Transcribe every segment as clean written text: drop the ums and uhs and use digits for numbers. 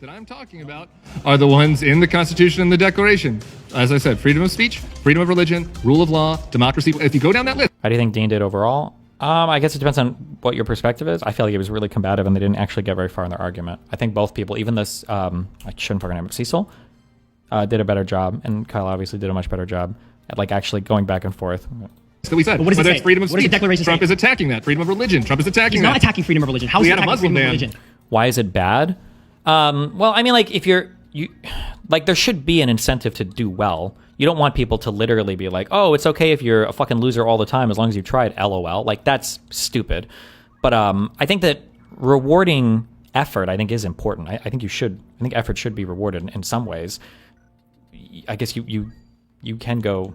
that I'm talking about are the ones in the Constitution and the Declaration. As I said, freedom of speech, freedom of religion, rule of law, democracy. If you go down that list. How do you think Dean did overall? I guess it depends on what your perspective is. I feel like it was really combative and they didn't actually get very far in their argument. I think both people, even this, I shouldn't fucking name it, Cecil, did a better job, and Kyle obviously did a much better job at like actually going back and forth. That we said, what does whether it say? It's freedom of What does speech, the Declaration Trump say? is attacking that. Freedom of religion, Trump is attacking He's that. not attacking freedom of religion. How is We he had a attacking Muslim freedom of ban. religion? Why is it bad? Well, I mean, like if you like, there should be an incentive to do well. You don't want people to literally be like, oh, it's okay if you're a fucking loser all the time as long as you tried, LOL. Like, that's stupid. But I think that rewarding effort, I think, is important. I think effort should be rewarded in some ways. I guess you can go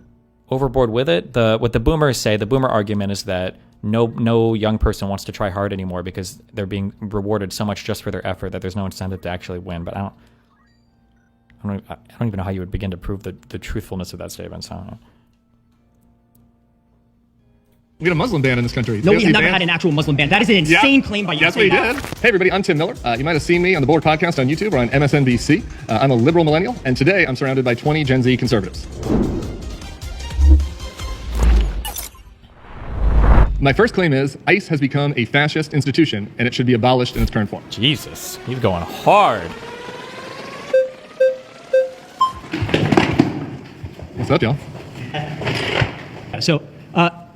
overboard with it. What the boomers say, the boomer argument is that no young person wants to try hard anymore because they're being rewarded so much just for their effort that there's no incentive to actually win. But I don't even know how you would begin to prove the truthfulness of that statement. So I don't know. We had a Muslim ban in this country. No, we have never had an actual Muslim ban. That is an insane claim by you. That's what he did. Hey, everybody, I'm Tim Miller. You might have seen me on the Board podcast on YouTube or on MSNBC. I'm a liberal millennial, and today I'm surrounded by 20 Gen Z conservatives. My first claim is ICE has become a fascist institution, and it should be abolished in its current form. Jesus, he's going hard. What's up, y'all? So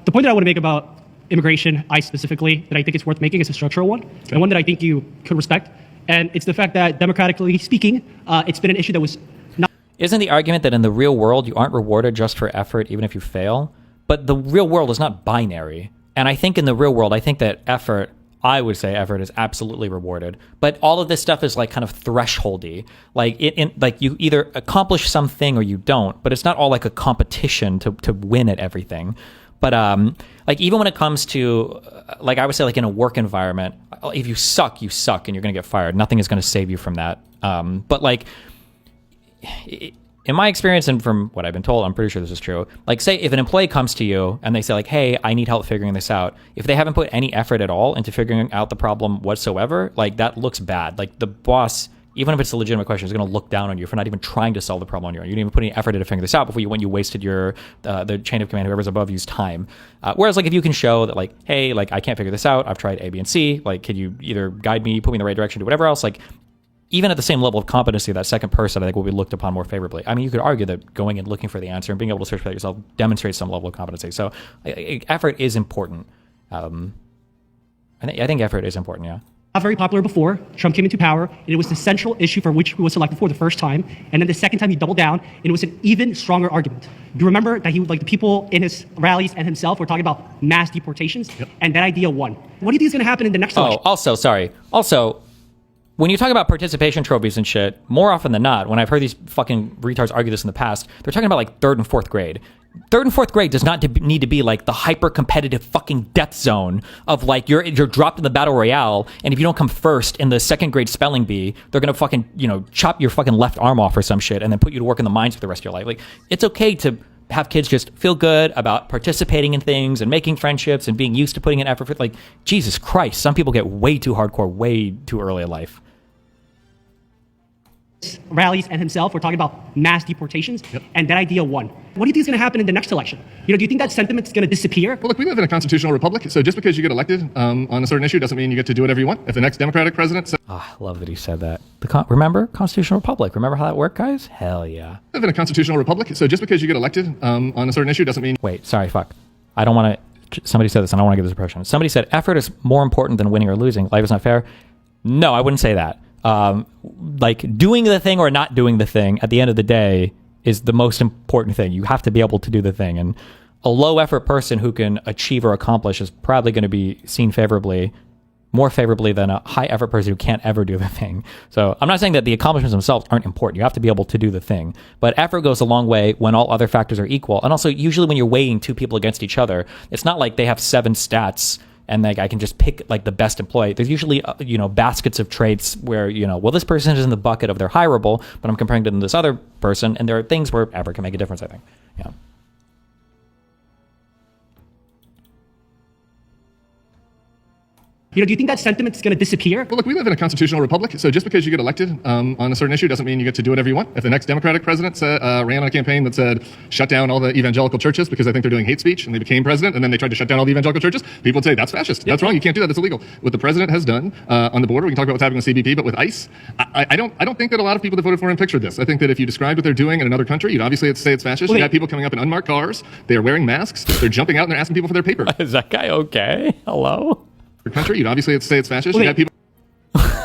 the point that I want to make about immigration, ICE specifically, that I think it's worth making is a structural one, and one that I think you could respect. And it's the fact that democratically speaking, it's been an issue that was not... Isn't the argument that in the real world you aren't rewarded just for effort even if you fail? But the real world is not binary. And I think in the real world, I think that I would say effort is absolutely rewarded. But all of this stuff is like kind of thresholdy. Like like you either accomplish something or you don't, but it's not all like a competition to win at everything. But like even when it comes to like I would say like in a work environment, if you suck and you're going to get fired. Nothing is going to save you from that. But like in my experience and from what I've been told, I'm pretty sure this is true. Like say if an employee comes to you and they say like, hey, I need help figuring this out. If they haven't put any effort at all into figuring out the problem whatsoever, like that looks bad. Like the boss, even if it's a legitimate question, is going to look down on you for not even trying to solve the problem on your own. You didn't even put any effort into figuring this out when you wasted your the chain of command, whoever's above you's time. Whereas like if you can show that like, hey, like I can't figure this out. I've tried A, B, and C. Like, could you either guide me, put me in the right direction, do whatever else? Like, even at the same level of competency, that second person, I think, will be looked upon more favorably. I mean, you could argue that going and looking for the answer and being able to search for that yourself demonstrates some level of competency. So effort is important. I think effort is important, yeah. Not very popular before Trump came into power, and it was the central issue for which he was elected for the first time. And then the second time he doubled down, and it was an even stronger argument. Do you remember that the people in his rallies and himself were talking about mass deportations? Yep. And that idea won. What do you think is going to happen in the next election? Also, when you talk about participation trophies and shit, more often than not, when I've heard these fucking retards argue this in the past, they're talking about like third and fourth grade. Third and fourth grade does not need to be like the hyper-competitive fucking death zone of like you're dropped in the battle royale, and if you don't come first in the second grade spelling bee, they're gonna fucking chop your fucking left arm off or some shit, and then put you to work in the mines for the rest of your life. Like it's okay to have kids just feel good about participating in things and making friendships and being used to putting in effort. Like Jesus Christ, some people get way too hardcore way too early in life. Rallies and himself were talking about mass deportations, and that idea won. What do you think is going to happen in the next election? Do you think that sentiment is going to disappear? Well, look, we live in a constitutional republic, so just because you get elected on a certain issue doesn't mean you get to do whatever you want. If the next Democratic president says... I love that he said that. Remember? Constitutional republic. Remember how that worked, guys? Hell yeah. We live in a constitutional republic, so just because you get elected on a certain issue doesn't mean... Wait, sorry, fuck. I don't want to... Somebody said this, and I don't want to give this impression. Somebody said effort is more important than winning or losing. Life is not fair. No, I wouldn't say that. Like doing the thing or not doing the thing at the end of the day is the most important thing. You have to be able to do the thing, and a low effort person who can achieve or accomplish is probably going to be seen more favorably than a high effort person who can't ever do the thing. So I'm not saying that the accomplishments themselves aren't important. You have to be able to do the thing, but effort goes a long way when all other factors are equal. And also usually when you're weighing two people against each other, it's not like they have 7 stats and like I can just pick like the best employee. There's usually baskets of traits where well, this person is in the bucket of they're hireable, but I'm comparing them to this other person, and there are things where effort can make a difference, I think. Yeah. You know, do you think that sentiment is going to disappear? Well, look, we live in a constitutional republic, so just because you get elected on a certain issue doesn't mean you get to do whatever you want. If the next Democratic president ran on a campaign that said, shut down all the evangelical churches because I think they're doing hate speech, and they became president, and then they tried to shut down all the evangelical churches, people would say, that's fascist. That's wrong. You can't do that. That's illegal. What the president has done on the border, we can talk about what's happening with CBP, but with ICE, I don't think that a lot of people that voted for him pictured this. I think that if you described what they're doing in another country, you'd obviously say it's fascist. You got people coming up in unmarked cars. They are wearing masks. They're jumping out and they're asking people for their paper. Is that guy okay? Hello? Country, you'd obviously say it's fascist. You got people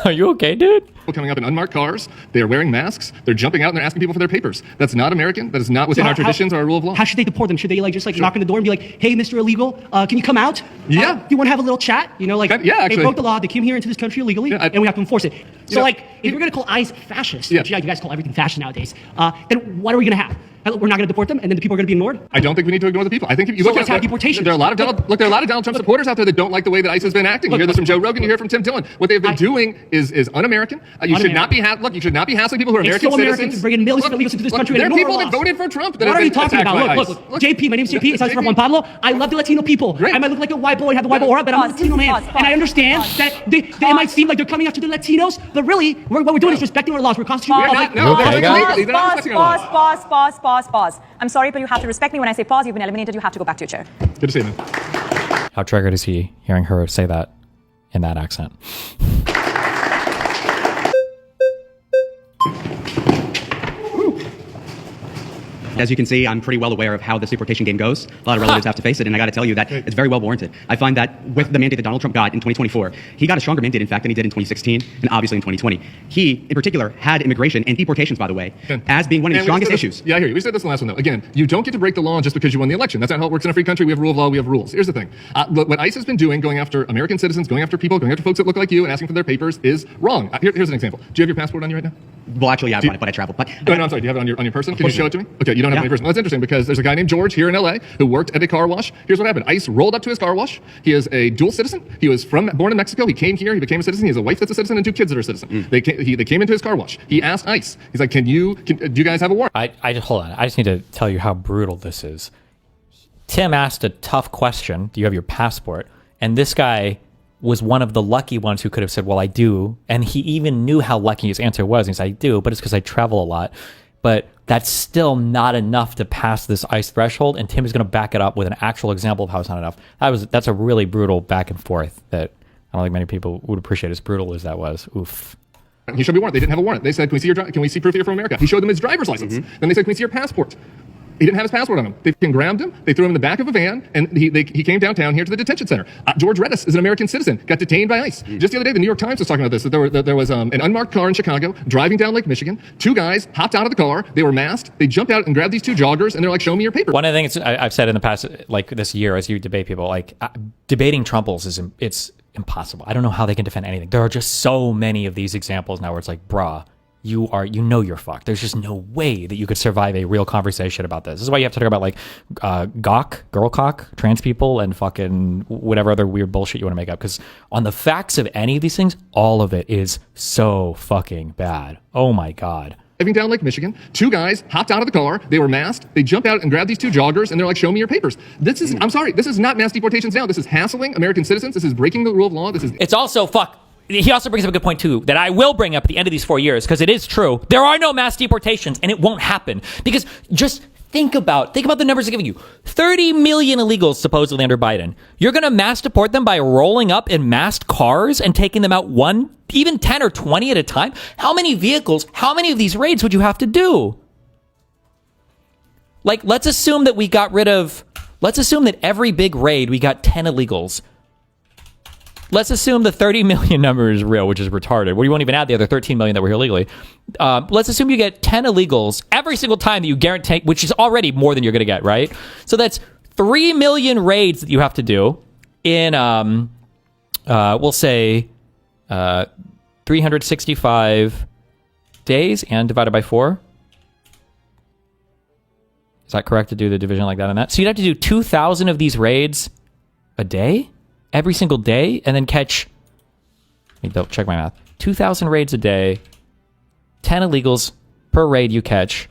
Are you okay, dude? coming up in unmarked cars. They are wearing masks. They're jumping out and they're asking people for their papers. That's not American. That is not within our traditions or our rule of law. How should they deport them? Should they just knock on the door and be like, "Hey, Mr. Illegal, can you come out? Yeah. Do you want to have a little chat?" You know, like actually. they broke the law. They came here into this country illegally, and we have to enforce it. So, if you're going to call ICE fascist, which you guys call everything fascist nowadays, then what are we going to have? We're not going to deport them, and then the people are going to be ignored. I don't think we need to ignore the people. I think if you look at deportation. There are a lot of Donald Trump supporters out there that don't like the way that ICE has been acting. You hear this from Joe Rogan. You hear it from Tim Dillon. What they've been doing is un-American. You should not be you should not be hassling people who are American citizens. Bringing millions of illegals into this country. There are people that voted for Trump. What are you talking about? Look, JP. My name's JP. It's from Juan Pablo. I love the Latino people. I might look like a white boy, have the white boy aura, but I'm a Latino man, and I understand that they might seem like they're coming after the Latinos, but really, what we're doing is respecting our laws. We're constitutional. Pause. I'm sorry, but you have to respect me. When I say pause, you've been eliminated. You have to go back to your chair. Good to see you, man. How triggered is he hearing her say that in that accent? As you can see, I'm pretty well aware of how this deportation game goes. A lot of relatives have to face it, and I got to tell you that it's very well warranted. I find that with the mandate that Donald Trump got in 2024, he got a stronger mandate, in fact, than he did in 2016, and obviously in 2020. He, in particular, had immigration and deportations, by the way, as being one of the strongest issues. Yeah, I hear you. We said this in the last one, though. Again, you don't get to break the law just because you won the election. That's not how it works in a free country. We have rule of law. We have rules. Here's the thing. What ICE has been doing, going after American citizens, going after people, going after folks that look like you and asking for their papers is wrong. Here's an example. Do you have your passport on you right now? Well, actually, I have one, but I travel. But no, I'm sorry. Do you have it on your person? Can you show it to me? Okay, you don't have it on your person. Well, that's interesting because there's a guy named George here in LA who worked at a car wash. Here's what happened. ICE rolled up to his car wash. He is a dual citizen. He was born in Mexico. He came here. He became a citizen. He has a wife that's a citizen and 2 kids that are a citizen. They came into his car wash. He asked ICE. He's like, do you guys have a warrant? Hold on. I just need to tell you how brutal this is. Tim asked a tough question. Do you have your passport? And this guy was one of the lucky ones who could have said, well, I do. And he even knew how lucky his answer was. And he said, I do, but it's because I travel a lot. But that's still not enough to pass this ICE threshold. And Tim is going to back it up with an actual example of how it's not enough. That's a really brutal back and forth that I don't think many people would appreciate, as brutal as that was. Oof. He showed me a warrant. They didn't have a warrant. They said, can we see proof you're from America? He showed them his driver's license. Then they said, can we see your passport? He didn't have his passport on him. They grabbed him. They threw him in the back of a van, and he came downtown here to the detention center. George Redis is an American citizen, got detained by ICE. Just the other day, the New York Times was talking about this, that there was an unmarked car in Chicago driving down Lake Michigan. 2 guys hopped out of the car. They were masked. They jumped out and grabbed these 2 joggers, and they're like, show me your paper. One of the things I've said in the past, like this year, as you debate people, like debating Trumples it's impossible. I don't know how they can defend anything. There are just so many of these examples now where it's like, bruh, you're fucked. There's just no way that you could survive a real conversation about this. This is why you have to talk about like girl cock, trans people, and fucking whatever other weird bullshit you want to make up. Because on the facts of any of these things, all of it is so fucking bad. Oh my God. Driving down Lake Michigan, 2 guys hopped out of the car. They were masked. They jumped out and grabbed these 2 joggers, and they're like, show me your papers. I'm sorry, this is not mass deportations now. This is hassling American citizens. This is breaking the rule of law. It's also He also brings up a good point, too, that I will bring up at the end of these 4 years, because it is true. There are no mass deportations, and it won't happen. Because just think about the numbers they're giving you. 30 million illegals, supposedly, under Biden. You're going to mass deport them by rolling up in masked cars and taking them out 1, even 10 or 20 at a time? How many vehicles, how many of these raids would you have to do? Like, let's assume that every big raid, we got 10 illegals. Let's assume the 30 million number is real, which is retarded. We won't even add the other 13 million that were here illegally. Let's assume you get 10 illegals every single time that you guarantee, which is already more than you're going to get, right? So that's 3 million raids that you have to do in, we'll say, 365 days and divided by 4. Is that correct to do the division like that on that? So you'd have to do 2,000 of these raids a day? Every single day, and then catch, let me check my math, 2,000 raids a day, 10 illegals per raid you catch,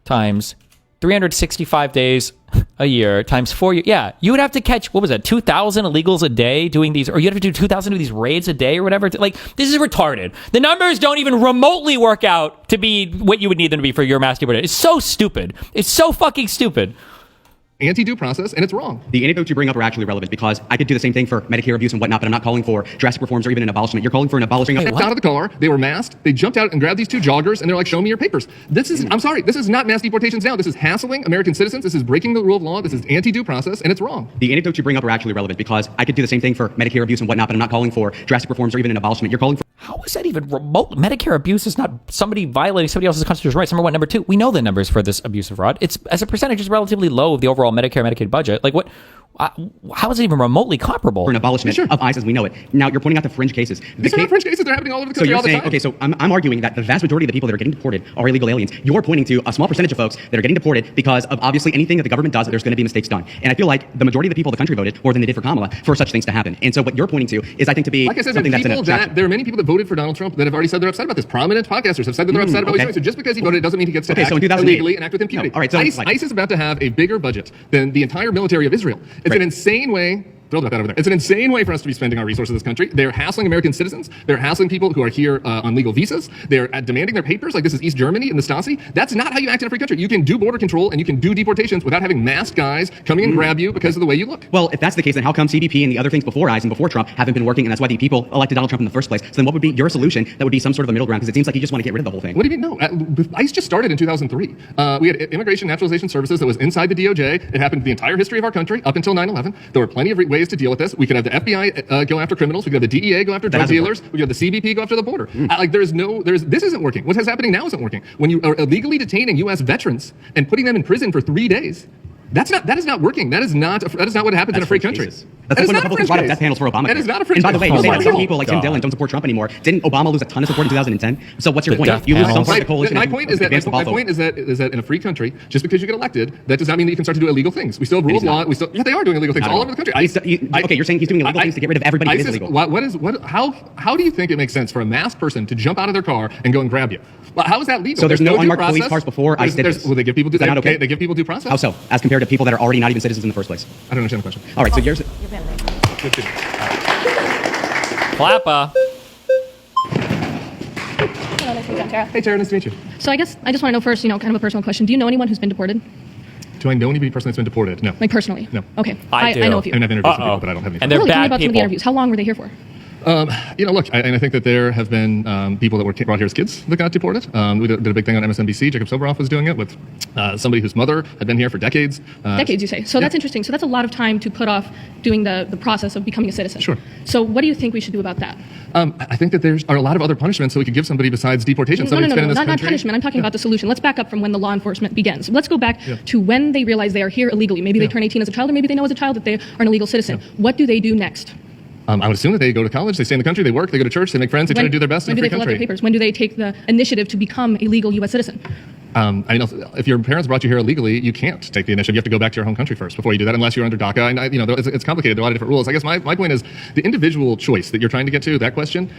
times 365 days a year times 4 years. Yeah, you would have to catch, what was that, 2,000 illegals a day doing these, or you'd have to do 2,000 of these raids a day or whatever. Like, this is retarded. The numbers don't even remotely work out to be what you would need them to be for your mass deportation. It's so stupid. It's so fucking stupid. Anti-due process, and it's wrong. The anecdotes you bring up are actually relevant because I could do the same thing for Medicare abuse and whatnot, but I'm not calling for drastic reforms or even an abolishment. You're calling for an abolishing of... They jumped out of the car, they were masked, they jumped out and grabbed these two joggers, and they're like, show me your papers. This is, I'm sorry, this is not mass deportations now. This is hassling American citizens. This is breaking the rule of law. This is anti-due process, and it's wrong. The anecdotes you bring up are actually relevant because I could do the same thing for Medicare abuse and whatnot, but I'm not calling for drastic reforms or even an abolishment. You're calling for... How is that even remote? Medicare abuse is not somebody violating somebody else's constitutional rights. Number one. Number two, we know the numbers for this abuse of fraud. It's, as a percentage, is relatively low of the overall Medicaid budget. Like, what? How is it even remotely comparable? For an abolishment of ICE as we know it. Now, you're pointing out the fringe cases. These are not fringe cases. They're happening all over the So country you're all the saying, time. okay, so I'm arguing that the vast majority of the people that are getting deported are illegal aliens. You're pointing to a small percentage of folks that are getting deported because of obviously anything that the government does, there's going to be mistakes done. And I feel like the majority of the people of the country voted more than they did for Kamala for such things to happen. And so what you're pointing to is, I think, to be Like I said, something that's an abstraction. there are many people that voted for Donald Trump that have already said they're upset about this. Prominent podcasters have said that they're upset about what he's okay. doing. So just because he voted, it doesn't mean he gets to Okay, act so in 2008 illegally and act with impunity. No, all right, so ICE is about to have a bigger budget than the entire military of Israel. It's an insane way. Thrilled about that over there. It's an insane way for us to be spending our resources in this country. They're hassling American citizens. They're hassling people who are here on legal visas. They're demanding their papers like this is East Germany and the Stasi. That's not how you act in a free country. You can do border control and you can do deportations without having masked guys coming and grab you because of the way you look. Well, if that's the case, then how come CBP and the other things before ICE and before Trump haven't been working, and that's why the people elected Donald Trump in the first place? So then what would be your solution that would be some sort of a middle ground? Because it seems like you just want to get rid of the whole thing. What do you mean? No. ICE just started in 2003. We had Immigration Naturalization Services that was inside the DOJ. It happened the entire history of our country up until 9/11. There were plenty of ways to deal with this. We could have the FBI go after criminals. We could have the DEA go after drug dealers. We could have the CBP go after the border. This isn't working. What is happening now isn't working. When you are illegally detaining U.S. veterans and putting them in prison for 3 days, that is not working. That is not what happens in a free country. That's like when Republicans brought up death panels for Obama. That is not a fringe And by the way, case. you say that Oh some my people like Tim Dillon don't support Trump anymore. Didn't Obama lose a ton of support in 2010? So what's your The death point? You lose some panels. sort of coalition. My point is that in a free country, just because you get elected, that does not mean that you can start to do illegal things. We still have rule of law. They are doing illegal things all over the country. Okay, you're saying he's doing illegal things to get rid of everybody who is illegal. How do you think it makes sense for a masked person to jump out of their car and go and grab you? Well, how is that legal? So there's no due unmarked police process. cars before ICE did this. Well, they give people Is that not okay? they give people due process. How so? As compared to people that are already not even citizens in the first place. I don't understand the question. All right, so here's... Clappa. Hello, nice to meet you, Tara. Hey, Tara, nice to meet you. So I guess I just want to know first, kind of a personal question. Do you know anyone who's been deported? Do I know anybody personally that's been deported? No. Like personally? No. Okay. I do. I know a few. I mean, I've interviewed some people, but I don't have any. And they're Really, tell me bad about some of the people. interviews. How long were they here for? Look, I think that there have been people that were brought here as kids that got deported. We did a big thing on MSNBC. Jacob Soboroff was doing it with somebody whose mother had been here for decades. Decades, you say. So that's interesting. So that's a lot of time to put off doing the process of becoming a citizen. Sure. So what do you think we should do about that? I think that there are a lot of other punishments that we could give somebody besides deportation. No, Somebody that's been in this not country. punishment. I'm talking about the solution. Let's back up from when the law enforcement begins. Let's go back to when they realize they are here illegally. Maybe they turn 18 as a child, or maybe they know as a child that they are an illegal citizen. What do they do next? I would assume that they go to college, they stay in the country, they work, they go to church, they make friends, they try to do their best in When a do free they fill out their country. papers? When do they take the initiative to become a legal U.S. citizen? If your parents brought you here illegally, you can't take the initiative. You have to go back to your home country first before you do that, unless you're under DACA. And it's complicated. There are a lot of different rules. I guess my point is the individual choice that you're trying to get to. That question,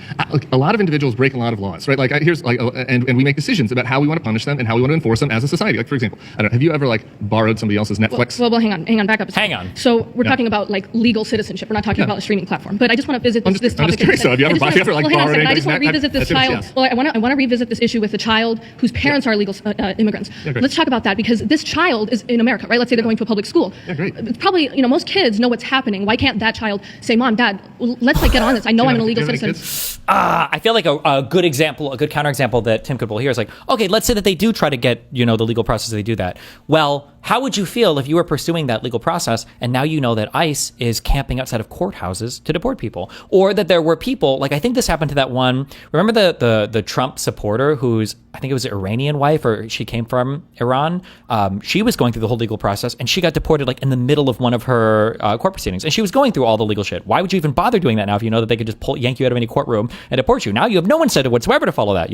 a lot of individuals break a lot of laws, right? And we make decisions about how we want to punish them and how we want to enforce them as a society. Like for example, have you ever borrowed somebody else's Netflix? Well, hang on, back up a second. Hang on. So we're talking about legal citizenship. We're not talking about a streaming platform. But I just want to visit this topic. I'm just curious. So have you ever borrowed I just want to anybody's revisit this Netflix? child. Yes. Well, I want to revisit this issue with the child whose parents are illegal immigrants. Yeah, great. Let's talk about that because this child is in America, right? Let's say they're going to a public school. Yeah, great. It's probably, most kids know what's happening. Why can't that child say, Mom, Dad, let's get on this. I know I'm an illegal Do you have any citizen. kids? I feel like a good example, a good counterexample that Tim could pull here is like, okay, let's say that they do try to get, the legal process, they do that. Well, how would you feel if you were pursuing that legal process and now you know that ICE is camping outside of courthouses to deport people? Or that there were people, I think this happened to that one, remember the Trump supporter whose, I think it was an Iranian wife or she came from Iran? She was going through the whole legal process and she got deported in the middle of one of her court proceedings. And she was going through all the legal shit. Why would you even bother doing that now if you know that they could just yank you out of any courtroom and deport you? Now you have no incentive whatsoever to follow that,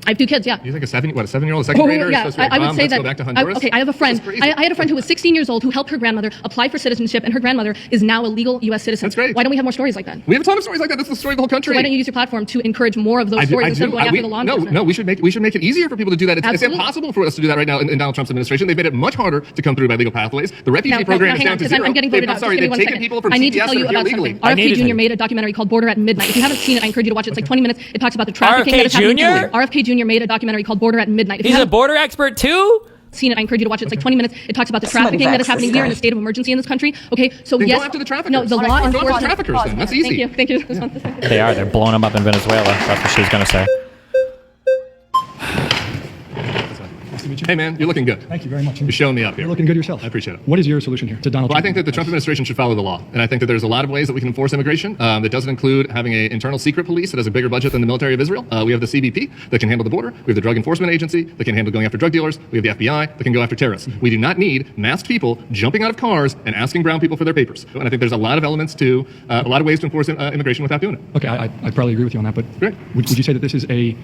I have 2 kids, yeah. You think a 7-year-old, a second grader yeah. is supposed to be like, I would Mom, say let's that. go back to Honduras? Okay, I have a friend. I had a friend who was 16 years old who helped her grandmother apply for citizenship, and her grandmother is now a legal U.S. citizen. That's great. Why don't we have more stories like that? We have a ton of stories like that. That's the story of the whole country. So why don't you use your platform to encourage more of those stories instead of going after the law enforcement? No, we should make it easier for people to do that. It's Absolutely. impossible for us to do that right now in Donald Trump's administration. They've made it much harder to come through by legal pathways. The refugee program is hang down on, to because zero. I'm getting voted out. Sorry, Just give they've me 1 taken second. people from I need to CPS tell you that are here about legally. something. RFK Jr. made a documentary called Border at Midnight. If you haven't seen it, I encourage you to watch it. It's like 20 minutes. It talks about the trafficking RFK that is happening. Jr.? RFK Jr. made a documentary called Border at Midnight. If you He's a haven't border expert too? seen it, I encourage you to watch it. It's like 20 minutes. It talks about the trafficking that is happening here in the state of emergency in this country. Okay, so Then yes, go after the traffickers. no, the law Go after the enforcement. traffickers then. That's easy. Thank you. They are. They're blowing them up in Venezuela. That's what she was going to say. Hey, man, you're looking good. Thank you very much. You're showing me up here. You're looking good yourself. I appreciate it. What is your solution here to Donald Well, I Trump? think that the Trump administration should follow the law. And I think that there's a lot of ways that we can enforce immigration that doesn't include having an internal secret police that has a bigger budget than the military of Israel. We have the CBP that can handle the border. We have the Drug Enforcement Agency that can handle going after drug dealers. We have the FBI that can go after terrorists. We do not need masked people jumping out of cars and asking brown people for their papers. And I think there's a lot of elements to, a lot of ways to enforce immigration without doing it. Okay, I probably agree with you on that, but Great. would you say that this is a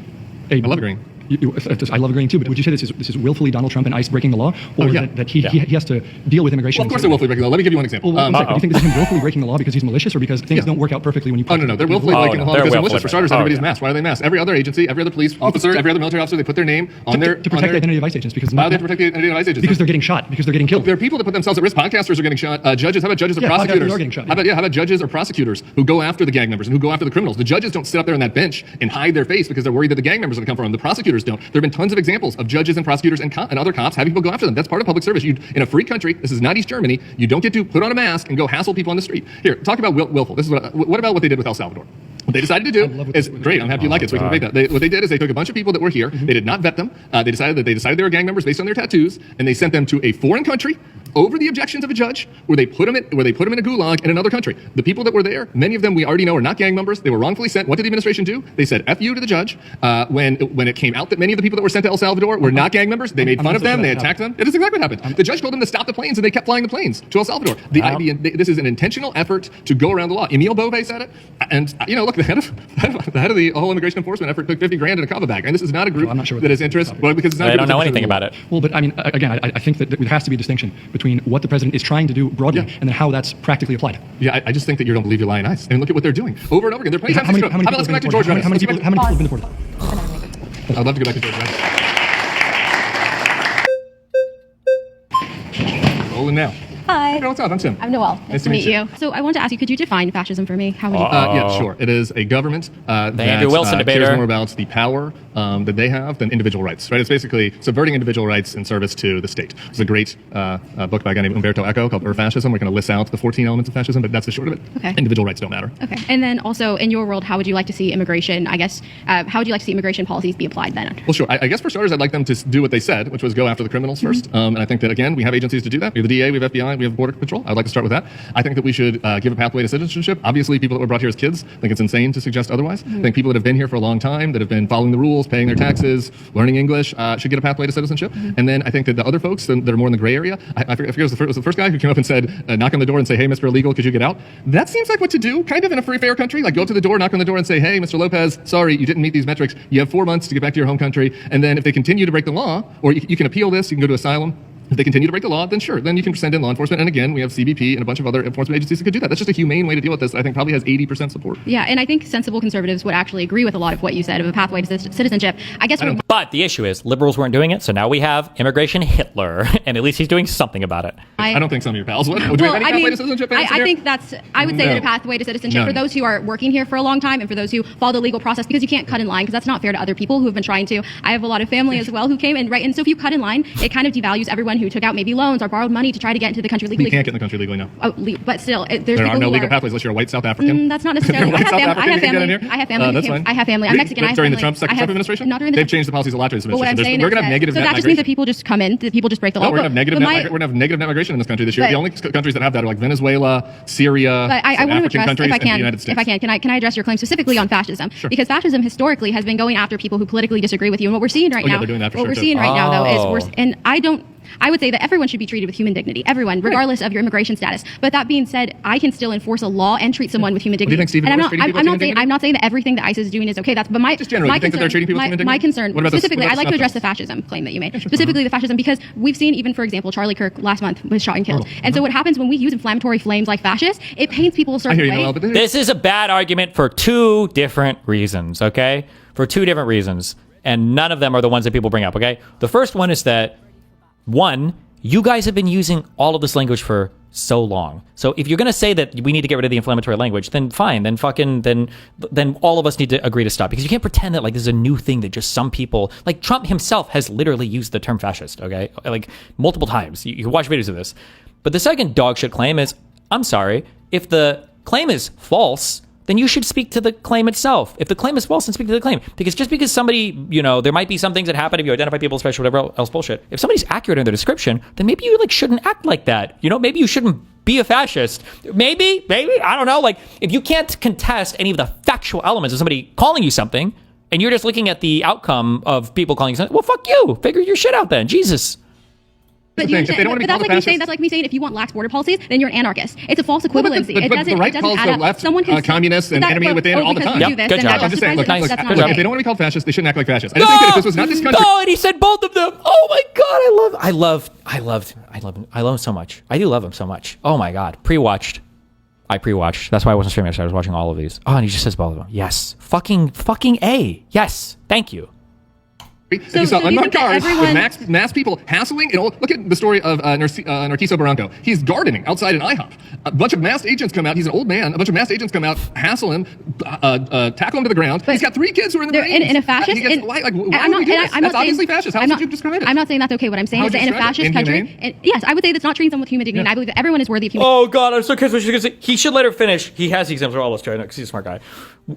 I love agreeing. I love agreeing too, but would you say this is willfully Donald Trump and ICE breaking the law, or yeah. that he has to deal with immigration? Well, of course they're willfully breaking the law. Let me give you one example. Well, do you think this is him willfully breaking the law because he's malicious, or because things don't work out perfectly when you? Oh, no. They're willfully breaking the law they're because they're willfully malicious. For starters, breaking- everybody's yeah. masked. Why are they masked? Every other agency, every other police officer, every other military officer, they put their name on to their... protect the identity of ICE agents, because Why do they have to protect the identity of ICE agents? because they're getting shot, because they're getting killed. There are people that put themselves at risk. Podcasters are getting shot. Judges, how about judges or Yeah, podcasters prosecutors? are getting shot, How about judges or prosecutors who go after the gang members and who go after the criminals? The judges don't sit up there on that bench and hide their face because they're worried that the gang members are going to come for them. The prosecutors don't. There have been tons of examples of judges and prosecutors and other cops having people go after them. That's part of public service. In a free country, this is not East Germany, you don't get to put on a mask and go hassle people on the street. Here, talk about willful. This is what about what they did with El Salvador? What they decided to do is great. I'm happy you like it, so we can debate that. What they did is they took a bunch of people that were here. They did not vet them. They decided they were gang members based on their tattoos, and they sent them to a foreign country over the objections of a judge, where they put them in a gulag in another country. The people that were there, many of them we already know are not gang members. They were wrongfully sent. What did the administration do? They said "F you" to the judge. When it came out that many of the people that were sent to El Salvador were not gang members, they made fun of them. They attacked them. It is exactly what happened. The judge told them to stop the planes, and they kept flying the planes to El Salvador. This is an intentional effort to go around the law. Emil Bove said it, and look, the head of the whole immigration enforcement effort took $50,000 in a kava bag, and this is not a group I'm not sure what that that is interest. Well, because it's not. They don't know anything about it. Well, but I mean, again, I think that there has to be a distinction between what the president is trying to do broadly and then how that's practically applied. Yeah, I just think that you don't believe your lying eyes. And look at what they're doing over and over again. They're playing How many people let's go back to George. How many people have been deported? I'd love to go back to George. Rolling now. Hi. Hey, what's up? I'm Tim. I'm Noelle. Nice to meet you. So I wanted to ask you, could you define fascism for me? How would you? Yeah, sure. It is a government that Andrew Wilson debater. cares more about the power that they have than individual rights. Right? It's basically subverting individual rights in service to the state. There's a great book by a guy named Umberto Eco called Fascism. We're going to list out the 14 elements of fascism, but that's the short of it. Okay. Individual rights don't matter. Okay. And then also, in your world, how would you like to see immigration? I guess how would you like to see immigration policies be applied then? Well, sure. I guess for starters, I'd like them to do what they said, which was go after the criminals first. And I think that, again, we have agencies to do that. We have the DA, we have FBI, we have Border Patrol. I'd like to start with that. I think that we should give a pathway to citizenship. Obviously, people that were brought here as kids, I think it's insane to suggest otherwise. I think people that have been here for a long time, that have been following the rules, paying their taxes, learning English, should get a pathway to citizenship. And then I think that the other folks that are more in the gray area, I forget it was the first guy who came up and said, knock on the door and say, hey, Mr. Illegal, could you get out? That seems like what to do, kind of in a free, fair country. Like go up to the door, knock on the door and say, hey, Mr. Lopez, sorry, you didn't meet these metrics. You have 4 months to get back to your home country. And then if they continue to break the law, or you can appeal this, you can go to asylum. If they continue to break the law, then sure, then you can send in law enforcement. And again, we have CBP and a bunch of other enforcement agencies that could do that. That's just a humane way to deal with this. I think probably has 80% support. Yeah, and I think sensible conservatives would actually agree with a lot of what you said of a pathway to citizenship. I guess. But the issue is liberals weren't doing it, so now we have immigration Hitler, and at least he's doing something about it. I don't think some of your pals would. Would we have any pathway to citizenship? I think that's. I would say that a pathway to citizenship for those who are working here for a long time and for those who follow the legal process, because you can't cut in line, because that's not fair to other people who have been trying to. I have a lot of family as well who came and and so if you cut in line, it kind of devalues everyone who took out maybe loans or borrowed money to try to get into the country legally. You can't get in the country legally now. Oh, but still, there are no legal pathways unless you're a white South African. That's not necessarily. I have family. I have family. That's fine. I have family. I'm Mexican. During the Trump administration? Not during the They've changed the policies a lot during this But what I'm administration. saying We're going to have negative so net that just migration. means that people just come in, that people just break the law. No, we're going to have negative net migration in this country this year. The only countries that have that are like Venezuela, Syria, I want to African address, countries, if I and the can, United States. can I address your claim specifically on fascism? Sure. Because fascism historically has been going after people who politically disagree with you. And what we're seeing right now, they're doing that for what sure, we're too. seeing right now, though, is and I don't I would say that everyone should be treated with human dignity. Everyone, regardless of your immigration status. But that being said, I can still enforce a law and treat someone with human dignity. Do you think Stephen and Miller's treating people with human dignity? I'm not saying that everything that ICE is doing is okay. But my just generally, my you think that they're treating people with human dignity? My concern, What about specifically, I'd like to address the the fascism claim that you made. Specifically the fascism, because we've seen, even for example, Charlie Kirk last month was shot and killed. And so what happens when we use inflammatory flames like fascist, it paints people a certain I hear you, way. Noel, but This is a bad argument for two different reasons, okay? For two different reasons. And none of them are the ones that people bring up, okay? The first one is that, one, you guys have been using all of this language for so long. So if you're going to say that we need to get rid of the inflammatory language, then fine. Then then all of us need to agree to stop, because you can't pretend that like this is a new thing that just some people, like Trump himself has literally used the term fascist, okay? Like multiple times. You can watch videos of this. But the second dog shit claim is, I'm sorry, if the claim is false, then you should speak to the claim itself. If the claim is false, then speak to the claim. Because just because somebody, you know, there might be some things that happen if you identify people, especially whatever else bullshit. If somebody's accurate in their description, then maybe you like shouldn't act like that. You know, maybe you shouldn't be a fascist. Maybe, I don't know. Like, if you can't contest any of the factual elements of somebody calling you something, and you're just looking at the outcome of people calling you something, well, fuck you. Figure your shit out then. Jesus. But, If they don't want to be that's called like me fascists- saying if you want lax border policies, then you're an anarchist. It's a false equivalency. But It doesn't. the right it doesn't calls add the up. left Someone can communists and enemy within all the because time. you Yep, do this, good then job. that I'm just saying, justifies look, it. That's not look, okay. if they don't want to be called fascists, they shouldn't act like fascists. I just think that if this was not this country, No, and he said both of them. Oh my God, I love him so much. I do love him so much. Oh my God, I pre-watched. That's why I wasn't streaming yesterday. I was watching all of these. Oh, and he just says both of them. Yes, fucking A. Yes, thank you. So you saw do you unmarked think that cars everyone- with mass people hassling. And look at the story of Narciso Barranco. He's gardening outside an IHOP. A bunch of masked agents come out. He's an old man. A bunch of masked agents come out, hassle him, tackle him to the ground. He's got 3 kids who are in the They're Marines. in a fascist. Why I'm would not- we do and this? I'm not That's obviously saying- fascist. How I'm would not- you describe it? I'm not saying that's okay. What I'm saying How is would that you in a describe it? fascist country, Inhumane? yes, I would say that's not treating someone with human dignity. And I believe that everyone is worthy of human. Oh God, I'm so curious what she's gonna say. He should let her finish. He has the examples for all of us, because he's a smart guy.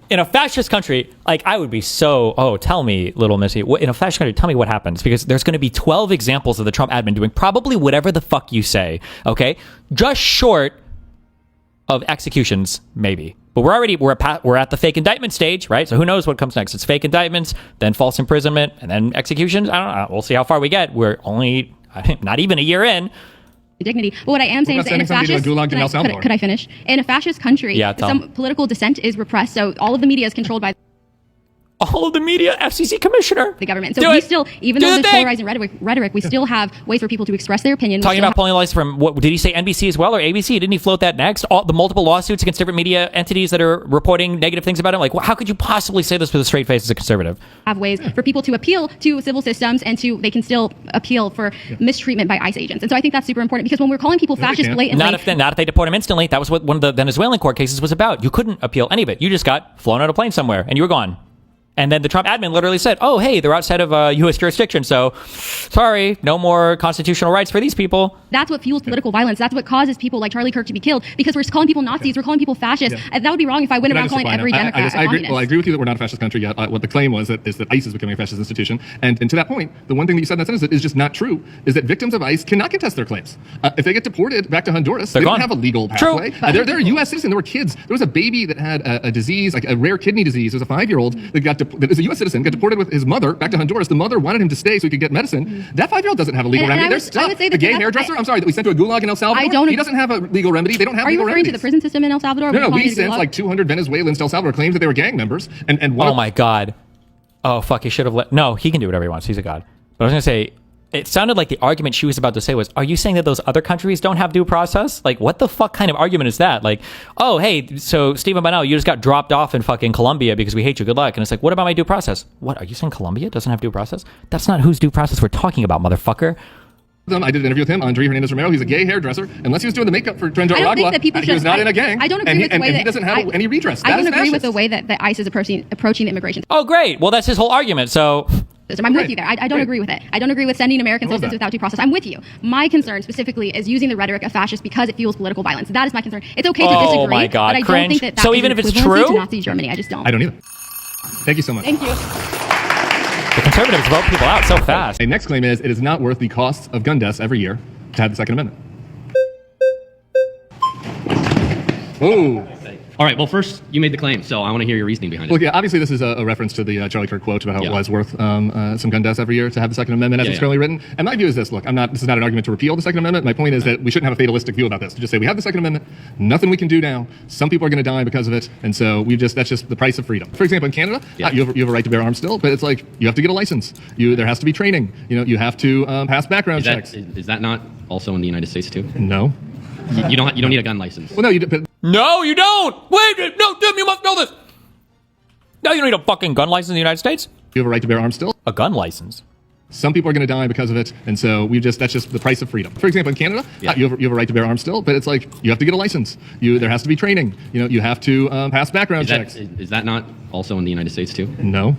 In a fascist country, like I would be so. Oh, tell me, little Missy. In a fascist country, tell me what happens, because there's going to be 12 examples of the Trump admin doing probably whatever the fuck you say. Okay, just short of executions, maybe. But we're at the fake indictment stage, right? So who knows what comes next? It's fake indictments, then false imprisonment, and then executions. I don't know. We'll see how far we get. We're only not even a year in. Dignity. But what I am saying is about that in a sending somebody fascist, to a gulag in El Salvador? could I finish? In a fascist country, Yeah, tell some 'em. political dissent is repressed. So all of the media is controlled by All of the media, FCC commissioner. the government. Do So we it. still, even Do though the there's thing. polarizing rhetoric, we still have ways for people to express their opinion. We Talking still about polling lies from, what did he say, NBC as well, or ABC? Didn't he float that next? All the multiple lawsuits against different media entities that are reporting negative things about him. Like, how could you possibly say this with a straight face as a conservative? have ways for people to appeal to civil systems, and they can still appeal for mistreatment by ICE agents. And so I think that's super important, because when we're calling people fascist can't. blatantly, Not if they deport him instantly. That was what one of the Venezuelan court cases was about. You couldn't appeal any of it. You just got flown on a plane somewhere and you were gone. And then the Trump admin literally said, oh, hey, they're outside of U.S. jurisdiction, so sorry, no more constitutional rights for these people. that's what fuels political violence. That's what causes people like Charlie Kirk to be killed, because we're calling people Nazis, we're calling people fascists. And that would be wrong if I went Can I around just calling define every it? Democrat a I agree. communist. Well, I agree with you that we're not a fascist country yet. What the claim was is that ICE is becoming a fascist institution. And to that point, the one thing that you said in that sentence that is just not true is that victims of ICE cannot contest their claims. If they get deported back to Honduras, they They're don't gone. have a legal True. pathway. They're a U.S. citizen. There were kids. There was a baby that had a disease, like a rare kidney disease. It was a 5-year-old that was a U.S. citizen, got deported with his mother back to Honduras. The mother wanted him to stay so he could get medicine. That 5-year-old doesn't have a legal And I remedy. would- They're stuck. I would say The that gay that's- hairdresser, I'm sorry, that we sent to a gulag in El Salvador, I don't he ag- doesn't have a legal remedy. They don't have Are you legal referring to remedies. the prison system in El Salvador? No, we calling it a sent gulag? like 200 Venezuelans to El Salvador, claimed that they were gang members, and one Oh of- my God. Oh, fuck, he should have let... No, he can do whatever he wants. He's a god. But I was going to say, it sounded like the argument she was about to say was, are you saying that those other countries don't have due process? Like, what the fuck kind of argument is that? Like, oh, hey, so Stephen Banal, you just got dropped off in fucking Colombia because we hate you. Good luck. And it's like, what about my due process? What, are you saying Colombia doesn't have due process? That's not whose due process we're talking about, motherfucker. I did an interview with him, Andre Hernandez Romero. He's a gay hairdresser. Unless he was doing the makeup for Trento I don't think Aragua, that people he should. was not in a gang. I don't agree and with the way and that he doesn't have any redress. I That don't is agree with the fascist. way that ICE is approaching the immigration Oh, great. Well, that's his whole argument. So system. I'm with you there. I don't agree with it. I don't agree with sending American love citizens that. without due process. I'm with you. My concern specifically is using the rhetoric of fascist because it fuels political violence. That is my concern. It's okay to Oh disagree, my God, but I cringe. don't think that So is even an if it's equivalency true? to Nazi Germany. I just don't. I don't either. Thank you so much. Thank you. the conservatives vote people out so fast. A next claim is it is not worth the costs of gun deaths every year to have the Second Amendment. Ooh. All right. Well, first you made the claim, so I want to hear your reasoning behind it. Well, yeah, obviously this is a reference to the Charlie Kirk quote about how it was worth some gun deaths every year to have the Second Amendment as it's currently written. And my view is this: look, this is not an argument to repeal the Second Amendment. My point is that we shouldn't have a fatalistic view about this. To just say we have the Second Amendment, nothing we can do now. Some people are going to die because of it, and so that's just the price of freedom. For example, in Canada, you have a right to bear arms still, but it's like you have to get a license. There has to be training. You have to pass background checks. Is that not also in the United States too? No. You don't need a gun license. Well, no, but No, you don't. Wait, no, Tim, you must know this. No, you don't need a fucking gun license in the United States. you have a right to bear arms still. A gun license. Some people are going to die because of it, and so that's just the price of freedom. For example, in Canada, you have a right to bear arms still, but it's like you have to get a license. There has to be training. You have to pass background checks. Is that not also in the United States too? No.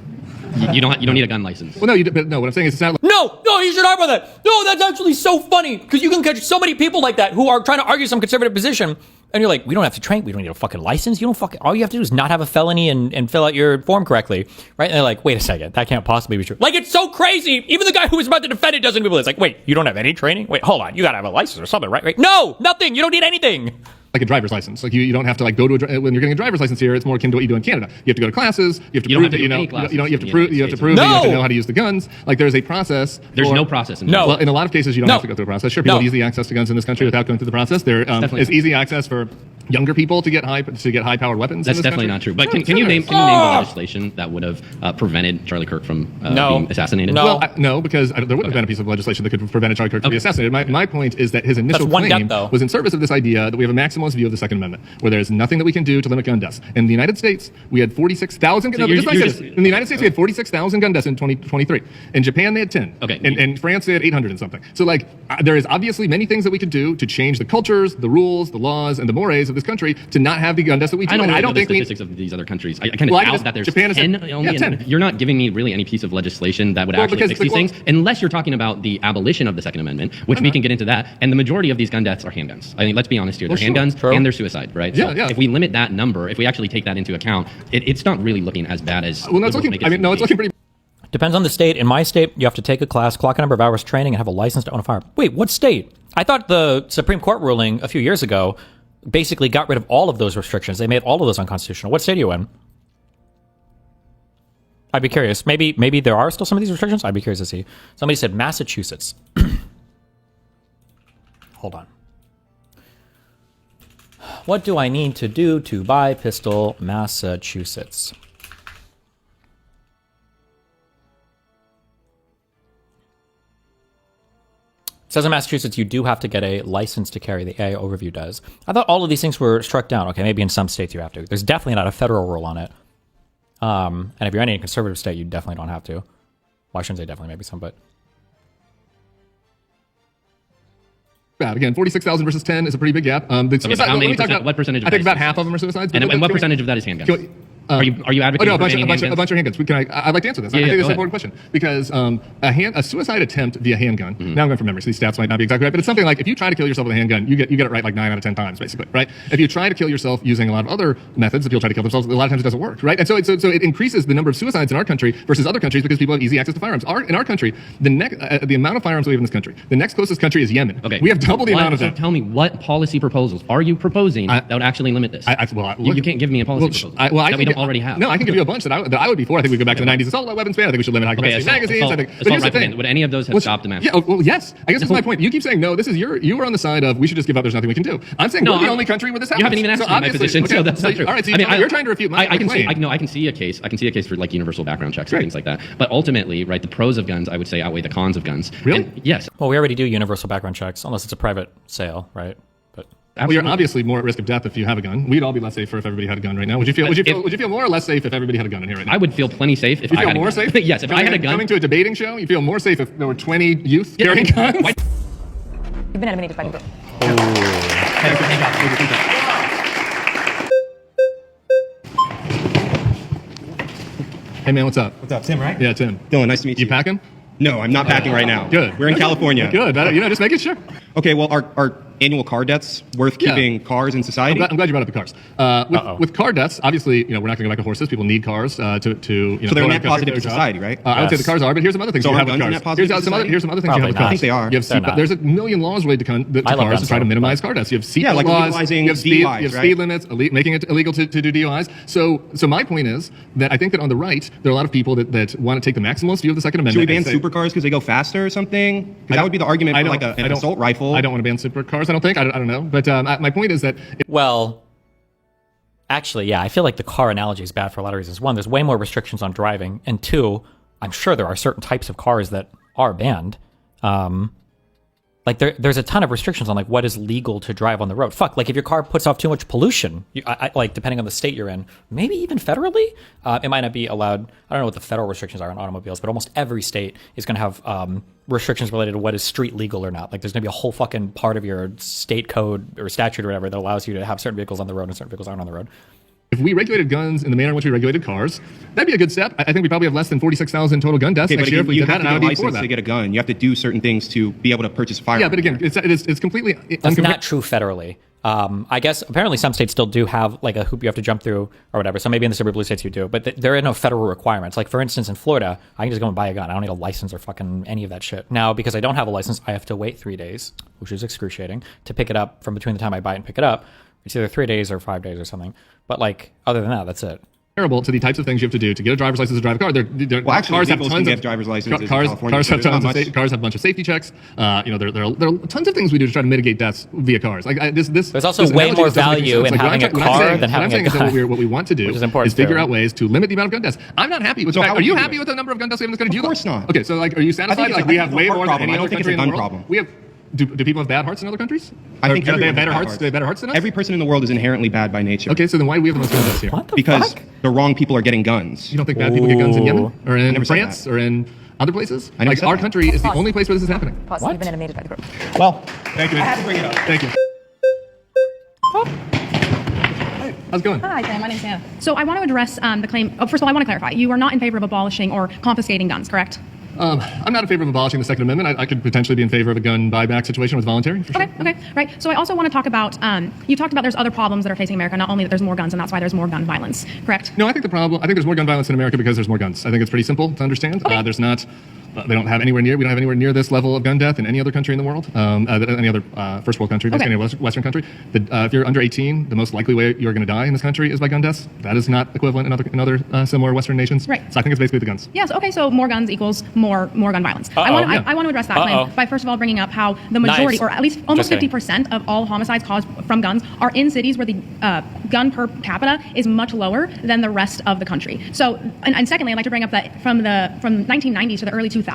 You don't need a gun license. Well, no, what I'm saying is it's not. No, you should argue about that. No, that's actually so funny because you can catch so many people like that who are trying to argue some conservative position, and you're like, we don't have to train. We don't need a fucking license. All you have to do is not have a felony and fill out your form correctly, right? And they're like, wait a second, that can't possibly be true. Like, it's so crazy. Even the guy who was about to defend it doesn't believe it. It's like, wait, you don't have any training? Wait, hold on, you gotta have a license or something, right? No, nothing. You don't need anything. Like a driver's license. Like you don't have to go to when you're getting a driver's license here. It's more akin to what you do in Canada. You have to go to classes. You have to prove that you have to prove that you have to know how to use the guns. Like there's a process. There's no process. Well, in a lot of cases, you don't have to go through a process. Sure, people have easy access to guns in this country without going through the process. There is easy access for younger people to get high-powered weapons. That's definitely not true. But can you name the legislation that would have prevented Charlie Kirk from being assassinated? No. Well, no, because there wouldn't have been a piece of legislation that could have prevented Charlie Kirk from being assassinated. My point is that his initial claim was in service of this idea that we have a maximalist view of the Second Amendment, where there's nothing that we can do to limit gun deaths. In the United States, we had 46,000. In the United States, we had 46,000 gun deaths in 2023. In Japan, they had 10. Okay. In France, they had 800 and something. So, there is obviously many things that we could do to change the cultures, the rules, the laws, and the mores of this country to not have the gun deaths that we do. I don't think the statistics of these other countries. I kind of doubt that there's Japan 10 only. 10. You're not giving me really any piece of legislation that would actually fix these things, unless you're talking about the abolition of the Second Amendment, which we can get into that. And the majority of these gun deaths are handguns. I mean, let's be honest here. They're handguns and they're suicide, right? Yeah, so if we limit that number, if we actually take that into account, it's not really looking as bad as. Well, no, it's looking pretty. Depends on the state. In my state, you have to take a class, clock a number of hours training, and have a license to own a firearm. Wait, what state? I thought the Supreme Court ruling a few years ago basically got rid of all of those restrictions. They made all of those unconstitutional. What state are you in? I'd be curious. Maybe there are still some of these restrictions. I'd be curious to see. Somebody said Massachusetts. Hold on. What do I need to do to buy pistol, Massachusetts? It says in Massachusetts you do have to get a license to carry. The AI overview does. I thought all of these things were struck down. Okay, maybe in some states you have to. There's definitely not a federal rule on it. And if you're in any conservative state, you definitely don't have to. Well, I shouldn't say definitely, maybe some, but... Bad. Again, 46,000 versus 10 is a pretty big gap. What percentage? I think about half of them are suicides. And what percentage of that is handguns? Are you advocating a bunch of handguns? I'd like to answer this. I think it's an important question because a suicide attempt via handgun. Now I'm going from memory, so these stats might not be exactly right, but it's something like if you try to kill yourself with a handgun, you get it right 9 out of 10 times, basically, right? If you try to kill yourself using a lot of other methods, if people try to kill themselves, a lot of times it doesn't work, right? And so it increases the number of suicides in our country versus other countries because people have easy access to firearms. In our country, the amount of firearms we have in this country, the next closest country is Yemen. Okay. We have double the amount of them. So tell me, what policy proposals are you proposing that would actually limit this? You can't give me a policy proposal that we don't already have. No, I can give you a bunch that I would be for. I think we go back to the 90s assault weapons ban. I think we should limit high-capacity magazines. But here's the thing. Would any of those have stopped the mass? Yeah, well, yes. I guess that's my point. You keep saying, no, you were on the side of we should just give up, there's nothing we can do. I'm saying we're the only country where this happens. You haven't even asked me my position, so that's not true. All right, so you're trying to refute my claim. I can see a case. I can see a case for universal background checks and things like that. But ultimately, right, the pros of guns, I would say, outweigh the cons of guns. Really? Yes. Well, we already do universal background checks, unless it's a private sale, right? Well, you're obviously more at risk of death if you have a gun. We'd all be less safer if everybody had a gun right now. Would you feel more or less safe if everybody had a gun in here right now? I would feel plenty safe if I had a gun. You feel more safe? Yes, if I had a gun. Coming to a debating show, you feel more safe if there were 20 youth carrying guns? You've been eliminated by the group. Hey man, what's up? What's up, Tim, right? Yeah, Tim. Dylan, nice to meet you. You packing? No, I'm not packing right now. Good. We're in California. Good. Just making sure. Okay, well, our annual car deaths worth keeping cars in society? I'm glad you brought up the cars. With car deaths, obviously, we're not going to go back to horses. People need cars to so they're net positive to society, right? I would say the cars are, but here's some other things So you are have with guns cars. net positive to society? Here's some other things you have with Probably cars. not. I think they are. You have They're not. there's a million laws related to I love cars to guns, try to though, minimize but- car deaths. You have seatbelt Yeah, like laws, legalizing you have speed, DUIs, you have right? speed limits, making it illegal to do DUIs. So my point is that I think that on the right, there are a lot of people that want to take the maximalist view of the Second Amendment. Should we ban and say- supercars because they go faster or something? Because that would be the argument for like an assault rifle. I don't want to ban supercars. I don't think. I don't know. But my point is that Well, actually, yeah, I feel like the car analogy is bad for a lot of reasons. One, there's way more restrictions on driving, and two, I'm sure there are certain types of cars that are banned. Like there's a ton of restrictions on like what is legal to drive on the road. Fuck, like if your car puts off too much pollution, like depending on the state you're in, maybe even federally, it might not be allowed. I don't know what the federal restrictions are on automobiles, but almost every state is going to have restrictions related to what is street legal or not. Like there's going to be a whole fucking part of your state code or statute or whatever that allows you to have certain vehicles on the road and certain vehicles aren't on the road. if we regulated guns in the manner in which we regulated cars, that'd be a good step. I think we probably have less than 46,000 total gun deaths next year if we did that, and I would be for license that. to get a gun. You have to do certain things to be able to purchase a firearm. Yeah, but again, it's completely That's not true federally. I guess apparently some states still do have like a hoop you have to jump through or whatever. So maybe in the super blue states you do, but there are no federal requirements. Like for instance, in Florida, I can just go and buy a gun. I don't need a license or fucking any of that shit. Now, because I don't have a license, I have to wait 3 days, which is excruciating, to pick it up from between the time I buy it and pick it up. It's either 3 days or 5 days or something. But like other than that, that's it. Comparable to the types of things you have to do to get a driver's license to drive a car. Well, actually, cars have illegals tons can get of driver's licenses in cars. California, Cars so have there's not tons of much- cars have a bunch of safety checks. There are tons of things we do to try to mitigate deaths via cars. Like this. There's also this way analogy more just doesn't make value sense. in Like, what having I'm a trying- what I'm car saying- than having what I'm saying a is that gun. what we want to do Which is important, figure too. out ways to limit the amount of gun deaths. I'm not happy with So the how fact. would Are you you do happy it? with the number of gun deaths we have in this country? Of course not. Okay, so like, are you satisfied? it's Like a- we have way it's a more heart than any problem. I other don't think country it's in a the gun world. problem. We have. Do people have bad hearts in other countries? I think do they have everyone better has hearts? Do they have better hearts than us? Every person in the world is inherently bad by nature. Okay, so then why do we have the most gun deaths here? What the Because fuck? the wrong people are getting guns. You don't think bad people get guns in Yemen or in never said France that. or in other places? I never Like said our that. country is the only place where this is happening. Pause. What? You've been eliminated by the group. Well, Thank you. I had to bring it up. Thank you. How's it going? Hi, Sam. My name's Hannah. So I want to address the claim. Oh, first of all, I want to clarify. You are not in favor of abolishing or confiscating guns, correct? I'm not in favor of abolishing the Second Amendment. I could potentially be in favor of a gun buyback situation with voluntary. For sure. Okay, right. So I also want to talk about, you talked about there's other problems that are facing America, not only that there's more guns, and that's why there's more gun violence, correct? No, I think there's more gun violence in America because there's more guns. I think it's pretty simple to understand. Okay. We don't have anywhere near this level of gun death in any other country in the world, any other first world country, basically Okay. any Western country. If you're under 18, the most likely way you're going to die in this country is by gun deaths. That is not equivalent in other similar Western nations. Right. So I think it's basically the guns. Yes, okay, so more guns equals more gun violence. I Uh-oh. want to address that claim by first of all bringing up how the majority, Nice. or at least almost Just kidding. 50% of all homicides caused from guns are in cities where the gun per capita is much lower than the rest of the country. So, and secondly, I'd like to bring up that from 1990s to the early 2000s,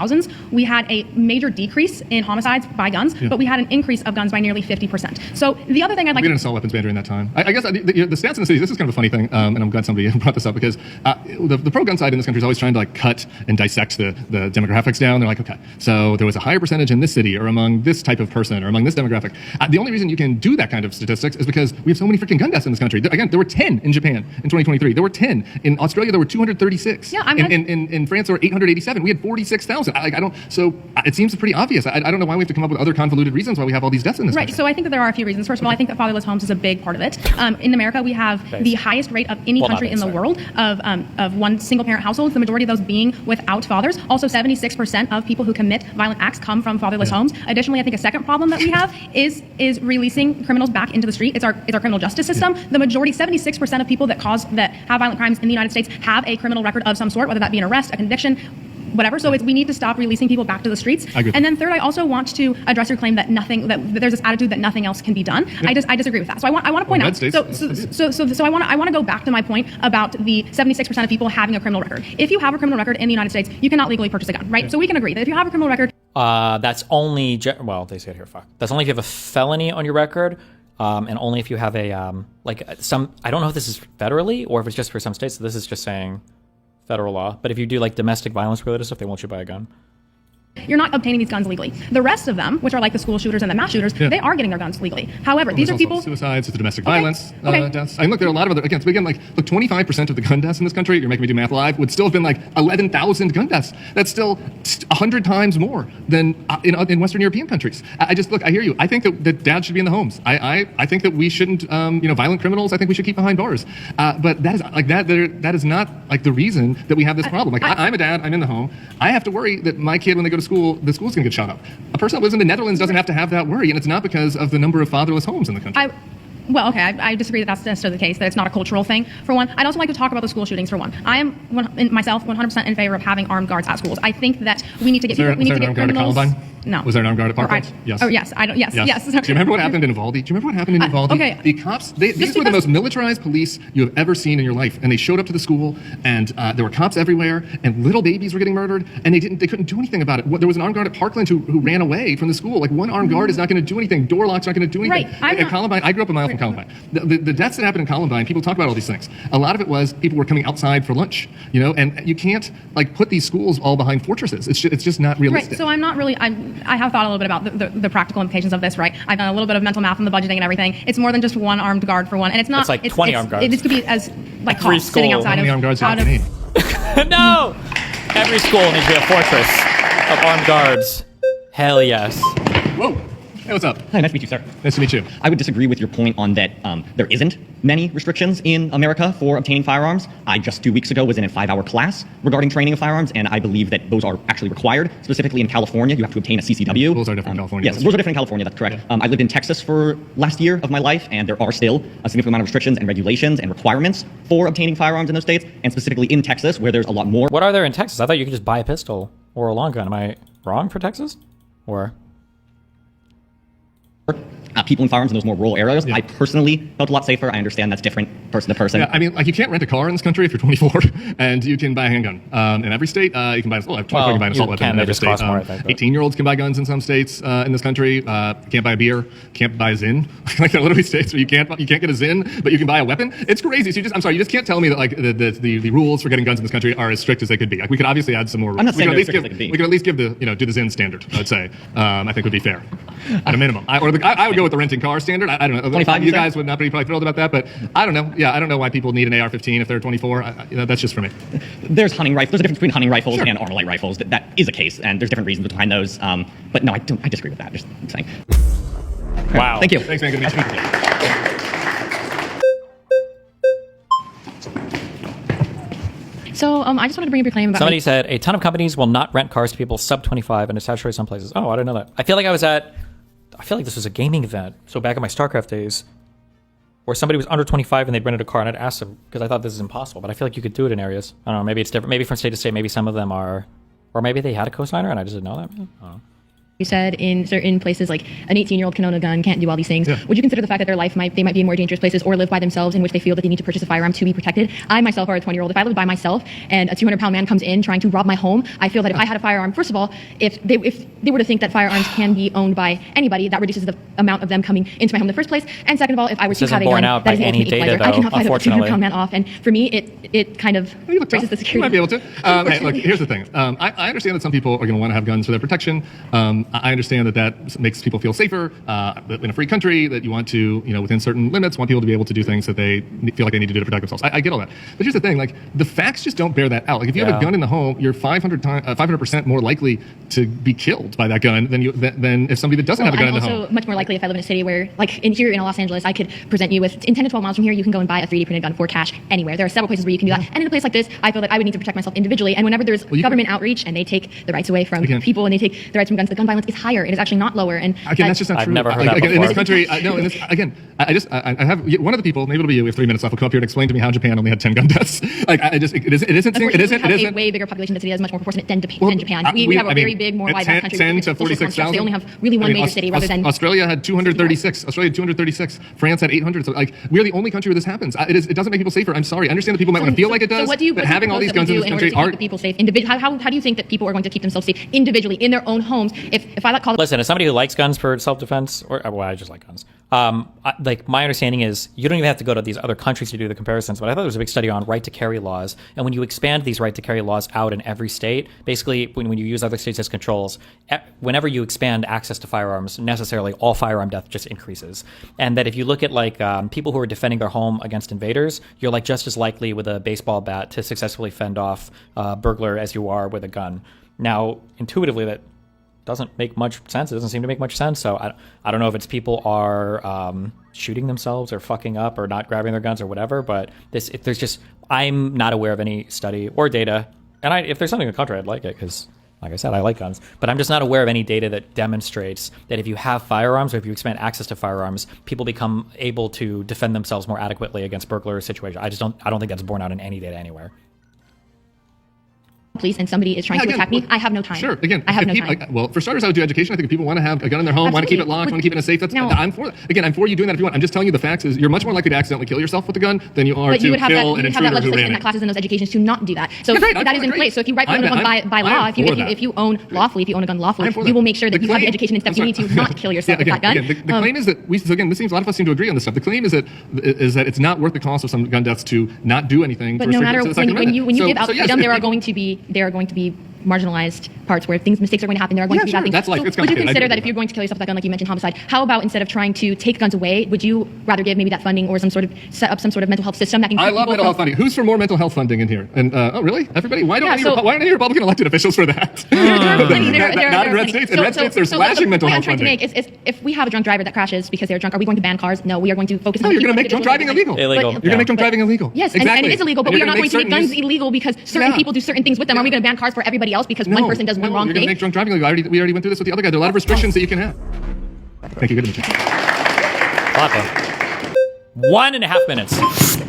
we had a major decrease in homicides by guns, but we had an increase of guns by nearly 50%. So the other thing I'd like We to... had an assault weapons ban during that time. I guess the stats in the cities, this is kind of a funny thing, and I'm glad somebody brought this up because the pro-gun side in this country is always trying to like cut and dissect the demographics down. They're like, okay, so there was a higher percentage in this city or among this type of person or among this demographic. The only reason you can do that kind of statistics is because we have so many freaking gun deaths in this country. Again, there were 10 in Japan in 2023. There were 10. In Australia, there were 236. Yeah, I mean, in France, there were 887. We had 46,000. So it seems pretty obvious. I don't know why we have to come up with other convoluted reasons why we have all these deaths in this Right, country. so I think that there are a few reasons. First of all, I think that fatherless homes is a big part of it. In America, we have the highest rate of any country in the world of one single-parent households, the majority of those being without fathers. Also, 76% of people who commit violent acts come from fatherless homes. Additionally, I think a second problem that we have is releasing criminals back into the street. It's our criminal justice system. The majority, 76% of people that have violent crimes in the United States have a criminal record of some sort, whether that be an arrest, a conviction, whatever. So we need to stop releasing people back to the streets. I agree. And then third, I also want to address your claim that there's this attitude that nothing else can be done. I disagree with that. So I want to point out. So I want to go back to my point about the 76% of people having a criminal record. If you have a criminal record in the United States, you cannot legally purchase a gun, right? So we can agree that if you have a criminal record, That's only, well, they say it here, fuck. That's only if you have a felony on your record, and only if you have a, I don't know if this is federally or if it's just for some states. So this is just saying federal law. But if you do like domestic violence related stuff, they won't you buy a gun. You're not obtaining these guns legally. The rest of them, which are like the school shooters and the mass shooters, they are getting their guns legally. However, these are people. Suicides, it's the domestic violence deaths. I mean, look, there are a lot of other. Again, 25% of the gun deaths in this country. You're making me do math live. Would still have been like 11,000 gun deaths. That's still 100 times more than in Western European countries. I hear you. I think that dads should be in the homes. I think that we shouldn't. Violent criminals. I think we should keep behind bars. But that is like that. That is not like the reason that we have this problem. Like I'm a dad. I'm in the home. I have to worry that my kid, when they go to school, the school's going to get shot up. A person that lives in the Netherlands doesn't have to have that worry, and it's not because of the number of fatherless homes in the country. I disagree that that's necessarily the case, that it's not a cultural thing, for one. I'd also like to talk about the school shootings, for one. I am, myself, 100% in favor of having armed guards at schools. I think that we need to get Was there an armed guard at Columbine? No. Was there an armed guard at Parkland? Yes. Oh, yes. Yes. Do you remember what happened in Uvalde? Okay. The cops, these were the most militarized police you have ever seen in your life. And they showed up to the school, and there were cops everywhere, and little babies were getting murdered, and they couldn't do anything about it. There was an armed guard at Parkland who ran away from the school. Like, one armed guard is not going to do anything. Door lock's not going to do anything. Right. At Columbine, I grew up a mile from Columbine. The deaths that happened in Columbine, people talk about all these things. A lot of it was people were coming outside for lunch, and you can't put these schools all behind fortresses. It's just not realistic. Right. So I'm not really. I have thought a little bit about the practical implications of this. Right. I've done a little bit of mental math on the budgeting and everything. It's more than just one armed guard, for one, and it's not. It's like 20 armed guards. This could be as like Every cops sitting school. outside How many armed guards do you have to need? No! Every school needs to be a fortress of armed guards. Hell yes. Whoa. Hey, what's up? Hi, nice to meet you, sir. Nice to meet you. I would disagree with your point on that there isn't many restrictions in America for obtaining firearms. I just 2 weeks ago was in a 5-hour class regarding training of firearms, and I believe that those are actually required. Specifically in California, you have to obtain a CCW. Rules are different in California. Yes, rules are different in California, that's correct. Yeah. I lived in Texas for last year of my life, and there are still a significant amount of restrictions and regulations and requirements for obtaining firearms in those states, and specifically in Texas, where there's a lot more. What are there in Texas? I thought you could just buy a pistol or a long gun. Am I wrong for Texas? Or... people in firearms in those more rural areas. Yeah. I personally felt a lot safer. I understand that's different person to person. Yeah, I mean, you can't rent a car in this country if you're 24, and you can buy a handgun. In every state, you can buy you can buy an assault weapon in every state. 18-year-olds can buy guns in some states in this country. You can't buy a beer, can't buy a Zyn. Like, there are literally states where you can't get a Zyn, but you can buy a weapon. It's crazy. So you just can't tell me that the rules for getting guns in this country are as strict as they could be. Like, we could obviously add some more rules. I'm not saying we could at least give the do the Zyn standard. I'd say I think would be fair at a minminimum. I would go with the renting car standard. I don't know. 25, you guys would not be probably thrilled about that, but I don't know. Yeah, I don't know why people need an AR-15 if they're 24. That's just for me. There's hunting rifles. There's a difference between hunting rifles Sure. and Armalite rifles. That is a case, and there's different reasons behind those. But no, I disagree with that. Just saying. Wow. Thank you. Thanks, man. Good to meet you. So I just wanted to bring up your claim about Somebody said a ton of companies will not rent cars to people sub 25 and it's saturated some places. Oh, I didn't know that. I feel like this was a gaming event. So back in my StarCraft days, where somebody was under 25 and they'd rented a car, and I'd asked them, because I thought this is impossible, but I feel like you could do it in areas. I don't know, maybe it's different. Maybe from state to state, maybe some of them are, or maybe they had a cosigner and I just didn't know that. I don't know. You said in certain places, like an 18-year-old can own a gun, can't do all these things. Yeah. Would you consider the fact that their life they might be in more dangerous places or live by themselves in which they feel that they need to purchase a firearm to be protected? I myself are a 20-year-old. If I lived by myself and a 200-pound man comes in trying to rob my home, I feel that if I had a firearm, first of all, if they were to think that firearms can be owned by anybody, that reduces the amount of them coming into my home in the first place. And second of all, if I were to have a gun, that is an ultimate equalizer. I cannot fight a 200-pound man off. And for me, it kind of raises the security. You might be able to. Hey, look, here's the thing. I understand that some people are going to want to have guns for their protection. I understand that makes people feel safer in a free country, that you want to, within certain limits, want people to be able to do things that they feel like they need to do to protect themselves. I get all that. But here's the thing, like, the facts just don't bear that out. Like, if you have a gun in the home, you're 500% more likely to be killed by that gun than if somebody that doesn't have a gun in the home. I'm also much more likely if I live in a city where, like here in Los Angeles, I could present you with, in 10 to 12 miles from here, you can go and buy a 3D printed gun for cash anywhere. There are several places where you can do that. And in a place like this, I feel that I would need to protect myself individually. And whenever there's government outreach and they take the rights away from people and they take the rights from guns, the gun violence is higher. It is actually not lower. And Again, that's just not I've true. never heard that in this before. country, I have one of the people, maybe it'll be you, we have 3 minutes left, will come up here and explain to me how Japan only had 10 gun deaths. Like, it isn't. We have a way bigger population density that is much more proportionate than Japan. We have a very big, more wide country. 10 to 46,000. They only have really one major city rather than... Australia had 236. France had 800. So, like, we're the only country where this happens. It doesn't make people safer. I'm sorry. I understand that people might want to feel like it does, but having all these guns in this country are... people safe. How do you think that people are going to keep themselves safe individually in their own homes? If I call... Listen, as somebody who likes guns for self-defense, or well, I just like guns. Like my understanding is you don't even have to go to these other countries to do the comparisons, but I thought there was a big study on right to carry laws. And when you expand these right to carry laws out in every state, basically when you use other states as controls, whenever you expand access to firearms, necessarily all firearm death just increases. And that if you look at like people who are defending their home against invaders, you're like just as likely with a baseball bat to successfully fend off a burglar as you are with a gun. Now, intuitively, that doesn't make much sense. It doesn't seem to make much sense. So I don't know if it's people are shooting themselves or fucking up or not grabbing their guns or whatever. But I'm not aware of any study or data. And if there's something in the contrary, I'd like it because, like I said, I like guns. But I'm just not aware of any data that demonstrates that if you have firearms or if you expand access to firearms, people become able to defend themselves more adequately against burglary situations. I don't think that's borne out in any data anywhere. Police and somebody is trying to attack me, I have no time. Sure. Again, I have no time. Well, for starters, I would do education. I think if people want to have a gun in their home, want to keep it locked, want to keep it in a safe, I'm for that. Again, I'm for you doing that if you want. I'm just telling you the facts is you're much more likely to accidentally kill yourself with a gun than you are to kill an intruder who ran in. But you would have that legislation in that classes in those educations to not do that. So that is in place. So if you rightfully own a gun by law, if you own a gun lawfully, you will make sure that you have the education and steps you need to not kill yourself with that gun. The claim is that this seems a lot of us seem to agree on this stuff. The claim is that it's not worth the cost of some gun deaths to not do anything. But no matter when you give out the gun, there are going to be marginalized parts where mistakes are going to happen. There are going to be bad things. That's like, would you consider that if you're going to kill yourself with that gun, like you mentioned homicide, how about instead of trying to take guns away, would you rather give maybe that funding or set up some sort of mental health system that can keep I love mental health funding. Who's for more mental health funding in here? And oh, really? Everybody? Why don't any Republican elected officials for that? Not in red states. In red states, they're slashing mental health funding. The point I'm trying to make is if we have a drunk driver that crashes because they're drunk, are we going to ban cars? No, we are going to focus on. No, you're going to make drunk driving illegal. You're going to make drunk driving illegal. Yes, and it is illegal, but we are not going to make guns illegal because certain people do certain things with them. Are we going to ban cars for everybody else because one person does one wrong thing? You're going to make drunk driving illegal. We already went through this with the other guy. There are a lot of restrictions that you can have. Thank you. Good to meet you. 1.5 minutes.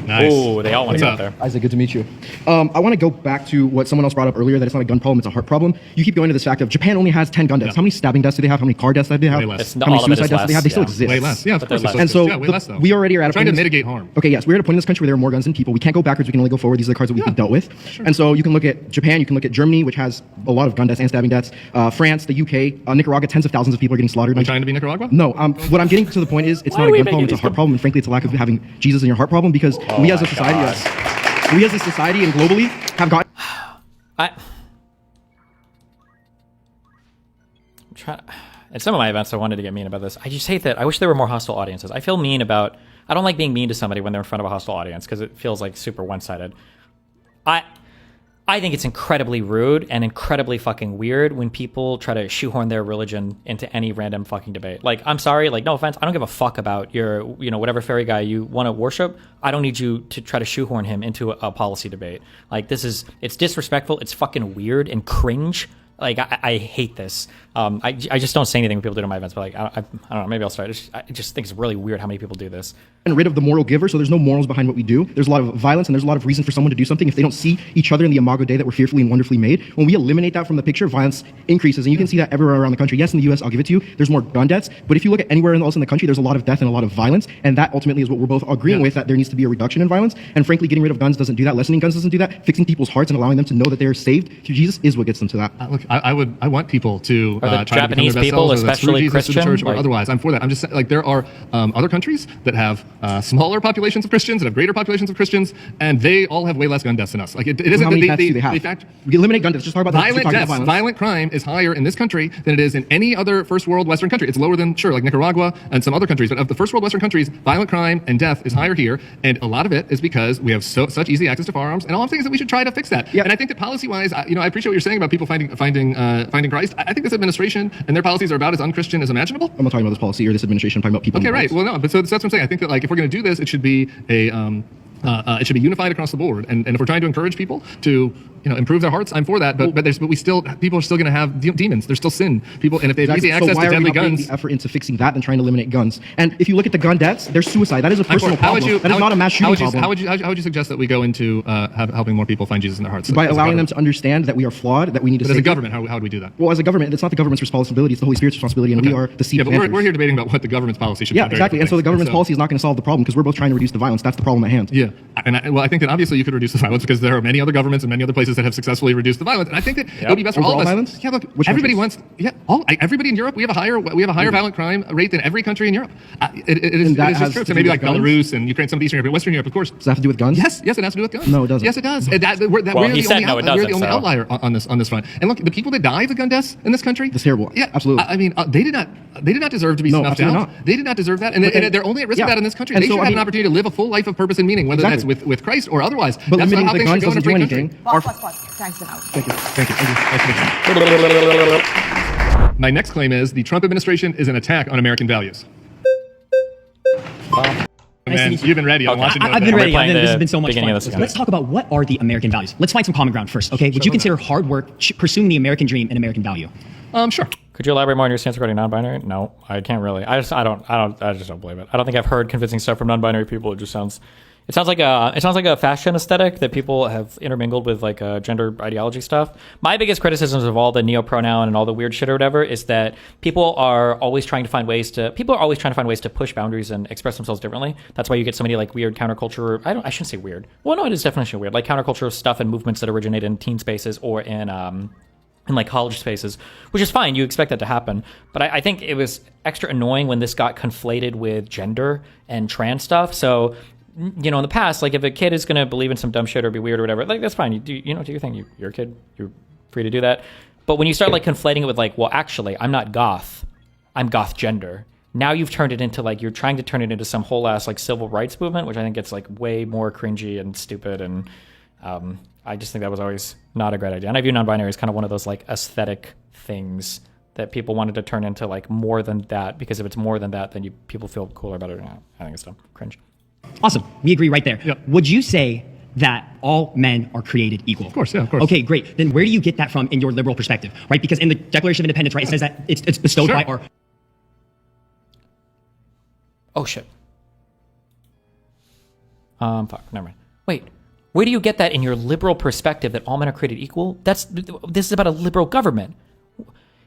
Nice. Oh, they all want to get there. Isaac, good to meet you. I want to go back to what someone else brought up earlier, that it's not a gun problem, it's a heart problem. You keep going to this fact of Japan only has 10 gun deaths. How many stabbing deaths do they have? How many car deaths do they have? Way less. How many suicide deaths do they have? They still exist. Way less. Yeah, of course. And so way less, though. we already are at a point trying to mitigate harm. Okay, yes, we're at a point in this country where there are more guns than people. We can't go backwards, we can only go forward. These are the cards that we've dealt with. Sure. And so you can look at Japan, you can look at Germany, which has a lot of gun deaths and stabbing deaths, France, the UK, Nicaragua, tens of thousands of people are getting slaughtered. Are you trying to be Nicaragua? No, what I'm getting to the point is it's not a gun problem, it's a heart problem, and frankly it's a lack of having Jesus in your heart problem, because we as a society, we as a society and globally have got. At some of my events, I wanted to get mean about this. I just hate that. I wish there were more hostile audiences. I feel mean about. I don't like being mean to somebody when they're in front of a hostile audience because it feels like super one-sided. I think it's incredibly rude and incredibly fucking weird when people try to shoehorn their religion into any random fucking debate. Like, I'm sorry, like, no offense, I don't give a fuck about your, whatever fairy guy you want to worship. I don't need you to try to shoehorn him into a policy debate. Like, it's disrespectful, it's fucking weird and cringe. Like, I hate this. I just don't say anything when people do it in my events, but like, I don't know, maybe I'll start. I just think it's really weird how many people do this. And rid of the moral giver, so there's no morals behind what we do. There's a lot of violence and there's a lot of reason for someone to do something if they don't see each other in the imago Dei that we're fearfully and wonderfully made. When we eliminate that from the picture, violence increases, and you can see that everywhere around the country. Yes, in the US, I'll give it to you, there's more gun deaths, but if you look at anywhere else in the country, there's a lot of death and a lot of violence, and that ultimately is what we're both agreeing with, that there needs to be a reduction in violence, and frankly, getting rid of guns doesn't do that, lessening guns doesn't do that, fixing people's hearts and allowing them to know that they're saved through Jesus is what gets them to that. Look, I want people to try to become their best people, selves, especially Christian, church or otherwise. I'm for that. I'm just saying, like, there are other countries that have smaller populations of Christians, that have greater populations of Christians, and they all have way less gun deaths than us. Like, it isn't how many deaths do they have? fact, we eliminate gun deaths. Just talk about violent deaths. Violent crime is higher in this country than it is in any other first world Western country. It's lower than, like Nicaragua and some other countries, but of the first world Western countries, violent crime and death is higher here, and a lot of it is because we have such easy access to firearms, and all I'm saying is that we should try to fix that. Yeah. And I think that policy-wise, I appreciate what you're saying about people finding Christ. I think this administration and their policies are about as unchristian as imaginable. I'm not talking about this policy or this administration. I'm talking about people. Okay, right. Well, no, but so that's what I'm saying. I think that, like, if we're going to do this, it should be it should be unified across the board. And if we're trying to encourage people to improve their hearts, I'm for that. But people are still going to have demons. There's still sin. People, and if they have easy access to deadly guns, the effort into fixing that than trying to eliminate guns. And if you look at the gun deaths, there's suicide. That is a personal problem. That is not a mass shooting problem. How would you suggest that we go into helping more people find Jesus in their hearts? By allowing them to understand that we are flawed, that we need to. But as a government, how would we do that? Well, as a government, it's not the government's responsibility. It's the Holy Spirit's responsibility, and we are the seed. Yeah, but we're here debating about what the government's policy should be. Yeah, exactly. And so the government's policy is not going to solve the problem because we're both trying to reduce the violence. That's the problem at hand. Yeah, and I think that obviously you could reduce the violence because there are many other governments in many other places places that have successfully reduced the violence. And I think that it would be best for all of Overall us. violence? Yeah, look, Which everybody countries? wants. Everybody in Europe, we have a higher violent crime rate than every country in Europe. It is that just has true. to So do maybe with like guns? Belarus and Ukraine, some of Eastern Europe, Western Europe, of course. Does that have to do with guns? Yes, it has to do with guns. No, it doesn't. Yes, it does. We're he said no, it we're the doesn't, only so. outlier on this front. And look, the people that die of the gun deaths in this country. That's terrible. Yeah, Absolutely. I mean, they did not deserve to be No, snuffed absolutely out. not. They did not deserve that, and they're only at risk of that in this country. And They so, should I have mean- an opportunity to live a full life of purpose and meaning, whether Exactly. that's with Christ or otherwise. But That's limiting how the things guns should go in a doesn't do free anything. country. Pause. Time's been out. Thank you. My next claim is the Trump administration is an attack on American values. Man, you've been ready. I'm watching. I've been We're ready. playing This the has been so much beginning fun. of this again. Let's talk about what are the American values. Let's find some common ground first, okay? Would you consider hard work, pursuing the American dream, an American value? Sure. Could you elaborate more on your stance regarding non-binary? No, I can't really. I just don't believe it. I don't think I've heard convincing stuff from non-binary people. It sounds like a fashion aesthetic that people have intermingled with like gender ideology stuff. My biggest criticisms of all the neo-pronoun and all the weird shit or whatever is that people are always trying to find ways to push boundaries and express themselves differently. That's why you get so many like weird counterculture. I shouldn't say weird. Well, no, it is definitely weird. Like counterculture stuff and movements that originate in teen spaces or in like college spaces, which is fine. You expect that to happen. But I think it was extra annoying when this got conflated with gender and trans stuff. So, in the past, like if a kid is going to believe in some dumb shit or be weird or whatever, like that's fine. You do your thing. You're a kid. You're free to do that. But when you start like conflating it with like, well, actually, I'm not goth. I'm goth gender. Now you've turned it into like, you're trying to turn it into some whole ass like civil rights movement, which I think gets like way more cringy and stupid. And I just think that was always not a great idea. And I view non-binary as kind of one of those like aesthetic things that people wanted to turn into like more than that, because if it's more than that, then people feel cooler about it. I think it's dumb. Cringe. Awesome. We agree right there. Yep. Would you say that all men are created equal? Of course, yeah, of course. Okay, great. Then where do you get that from in your liberal perspective, right? Because in the Declaration of Independence, right, it says that it's bestowed Sure. by our... Oh, shit. Fuck, never mind. Wait, where do you get that in your liberal perspective that all men are created equal? This is about a liberal government.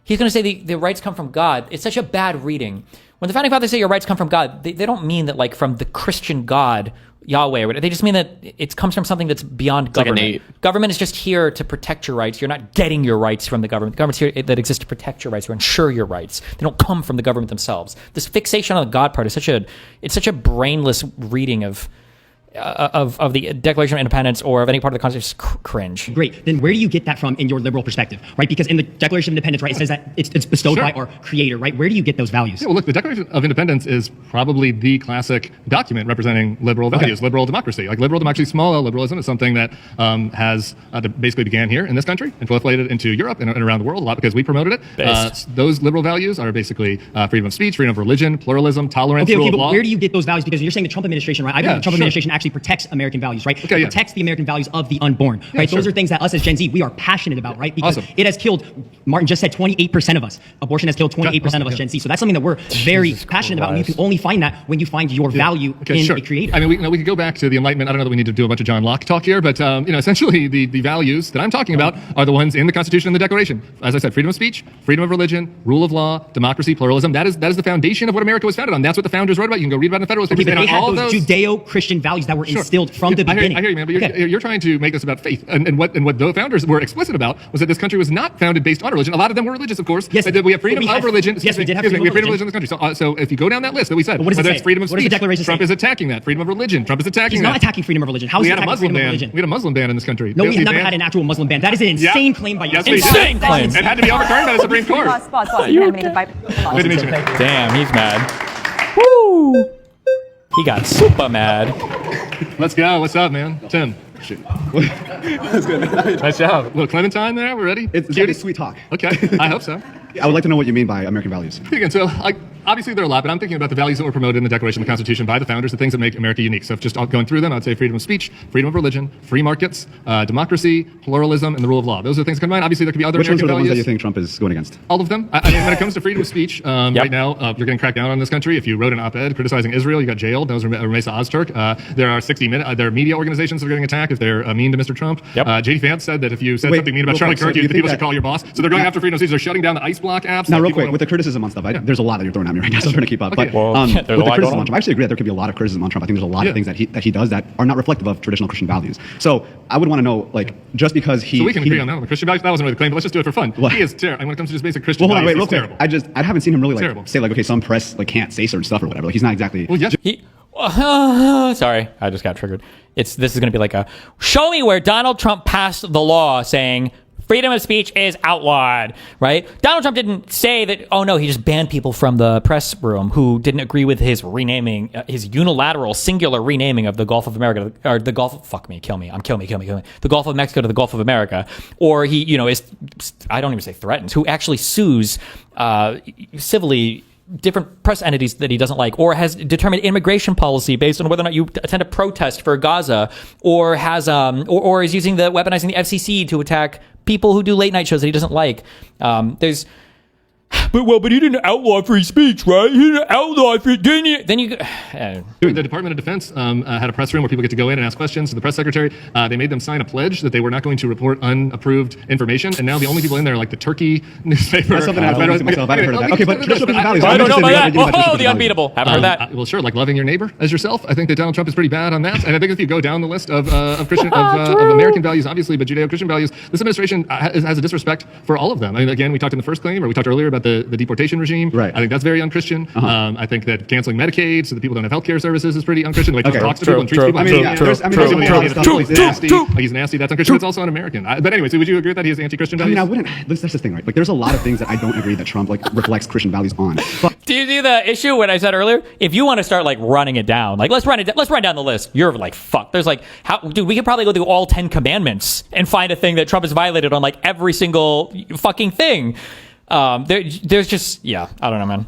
He's going to say the rights come from God. It's such a bad reading. When the founding fathers say your rights come from God, they don't mean that like from the Christian God, Yahweh, or whatever. They just mean that it comes from something that's beyond government. innate. Government is just here to protect your rights. You're not getting your rights from the government. The government's here that exists to protect your rights, to ensure your rights. They don't come from the government themselves. This fixation on the God part is such a brainless reading of the Declaration of Independence or of any part of the Constitution. Cringe. Great. Then where do you get that from in your liberal perspective, right? Because in the Declaration of Independence, right, it says that it's bestowed Sure. by our Creator, right? Where do you get those values? Yeah, well, look, the Declaration of Independence is probably the classic document representing liberal values, liberal democracy. Like liberal democracy, small L liberalism is something that has basically began here in this country and proliferated into Europe and around the world a lot because we promoted it. Those liberal values are basically freedom of speech, freedom of religion, pluralism, tolerance, rule of but law. where do you get those values? Because you're saying the Trump administration, right? I believe the Trump administration actually protects American values, right? Okay, It protects the American values of the unborn, right? sure. Those are things that us as Gen Z, we are passionate about, right? Because Awesome. it has killed, Martin just said 28% of us. Abortion has killed 28% of us Gen Z. So that's something that we're very passionate about. And you can only find that when you find your value in a creator. I mean, we could go back to the Enlightenment. I don't know that we need to do a bunch of John Locke talk here, but essentially the values that I'm talking about are the ones in the Constitution and the Declaration. As I said, freedom of speech, freedom of religion, rule of law, democracy, pluralism. That is the foundation of what America was founded on. That's what the founders wrote about. You can go read about it in the Federalist Papers. But they And had all those those Judeo-Christian values that were instilled from the beginning. I hear you, man, but you're trying to make this about faith. And what the founders were explicit about was that this country was not founded based on religion. A lot of them were religious, of course. Yes, But we have freedom of religion. Yes, we did have we have freedom of freedom of religion in this country. So if you go down that list that we said, But what does it whether say? it's freedom of What does the speech, Declaration Trump say? is attacking that. Freedom of religion. Trump is attacking He's that. not attacking freedom of religion. How is We he had a attacking Muslim freedom of ban. religion? We had a Muslim ban in this country. No, we He have never banned- had an actual Muslim ban. That is an insane claim by you. Yes, we did. Insane claim. It had to be overturned by the Supreme Court. Pause. You've been eliminated by... Good to meet you, man. Damn, he's mad. Woo! He got super mad. Let's go. What's up, man? Tim. That's good. Nice job. Little Clementine there. We're ready? It's very sweet talk. Okay. I hope so. I would like to know what you mean by American values. Again, so obviously there are a lot, but I'm thinking about the values that were promoted in the Declaration of the Constitution by the founders, the things that make America unique. So if just going through them, I'd say freedom of speech, freedom of religion, free markets, democracy, pluralism, and the rule of law. Those are the things that come to mind. Obviously, there could be other Which ones American are the ones that values. you think Trump is going against? All of them. I mean, when it comes to freedom of speech, right now, you're getting cracked down on this country. If you wrote an op-ed criticizing Israel, you got jailed. Those are Ramesa Ozturk. There are 60-minute, there are media organizations that are getting attacked if they're mean to Mr. Trump. Yep. J.D. Vance said that if you said Wait, something mean about real Charlie quick, so Kirk, do you people think should call your boss. So they're going after freedom of speech. They're shutting down the ICE block apps. Now, like real people quick, with the criticism on stuff, there's a lot that you're throwing at me right now, so I'm trying to keep up. Okay. But Well, there's a with the lot going criticism on. on Trump, I actually agree that there could be a lot of criticism on Trump. I think there's a lot of things that he does that are not reflective of traditional Christian values. So I would want to know, like, just because he... So we can agree on that one. The Christian values, that wasn't really the claim, but let's just do it for fun. What? He is terrible. When it comes to just basic Christian Well, hold on, values, wait, real he's quick. terrible. I haven't seen him really, like, Terrible. say, like, okay, some press, like, can't say certain stuff or whatever. Like, he's not exactly... Well, yes. Sorry, I just got triggered. This is going to be like a show me where Donald Trump passed the law saying freedom of speech is outlawed, right? Donald Trump didn't say that, oh no, he just banned people from the press room who didn't agree with his renaming, his unilateral, singular renaming of the Gulf of America, or the Gulf, fuck me, kill me, the Gulf of Mexico to the Gulf of America. Or he, is, I don't even say threatens, who actually sues civilly different press entities that he doesn't like, or has determined immigration policy based on whether or not you attend a protest for Gaza, or has or is using weaponizing the FCC to attack people who do late night shows that he doesn't like. But he didn't outlaw free speech, right? He didn't outlaw free. Didn't you? Then you. The Department of Defense had a press room where people get to go in and ask questions to the press secretary. They made them sign a pledge that they were not going to report unapproved information, and now the only people in there are like the Turkey newspaper. That's something I've read myself. I haven't heard of that. Okay, but traditional Christian values. I don't know about that. Traditional Oh, Christian the values. unbeatable. Haven't heard that. Well, sure, like loving your neighbor as yourself. I think that Donald Trump is pretty bad on that. And I think if you go down the list of Christian of American values, obviously, but Judeo-Christian values, this administration has a disrespect for all of them. I mean, again, we talked in the first claim, or we talked earlier about the deportation regime. Right. I think that's very unchristian. I think that canceling Medicaid so that people don't have healthcare services is pretty unchristian. Like talks to people and treats people. I mean, yeah, there's a lot of stuff. He's nasty. Like he's nasty. That's unchristian. It's also un-American. But anyway, so would you agree that he has anti-Christian values? I mean, I wouldn't. That's the thing, right? Like, there's a lot of things that I don't agree that Trump reflects Christian values on. But Do you see the issue when I said earlier? If you want to start running it down, let's run down the list. You're fuck. There's dude, we could probably go through all 10 commandments and find a thing that Trump has violated on every single fucking thing. There's just, I don't know, man.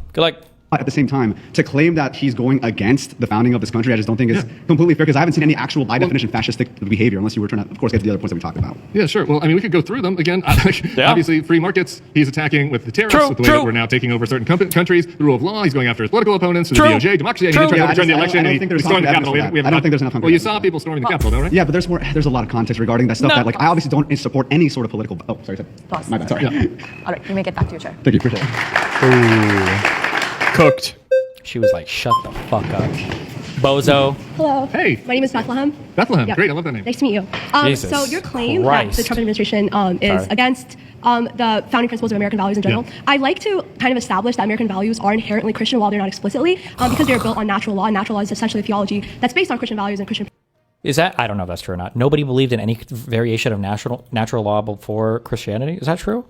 at the same time, to claim that he's going against the founding of this country, I just don't think is completely fair, because I haven't seen any actual, by definition, fascistic behavior, unless you were trying to, of course, get to the other points that we talked about. Yeah, sure. Well, I mean, we could go through them. Again, obviously, free markets, he's attacking with the tariffs, with the way that we're now taking over certain countries, the rule of law, he's going after his political opponents, through the DOJ, democracy, and he did try to overturn the election, and he stormed the Capitol. I don't think there's enough. Well, you saw people storming the Capitol, though, right? Yeah, but there's a lot of context regarding that stuff that, I obviously don't support any sort of political. Oh, sorry. Pause. My bad, sorry. All right, you may get back to your chair. Thank you, appreciate it. Cooked. She was like, shut the fuck up. Bozo. Hello. Hey. My name is Bethlehem. Bethlehem. Great. I love that name. Nice to meet you. Jesus So your claim Christ. that the Trump administration is against the founding principles of American values in general, I'd like to kind of establish that American values are inherently Christian while they're not explicitly, because they're built on natural law, and natural law is essentially a theology that's based on Christian values and Christian. Is that, I don't know if that's true or not. Nobody believed in any variation of natural law before Christianity. Is that true?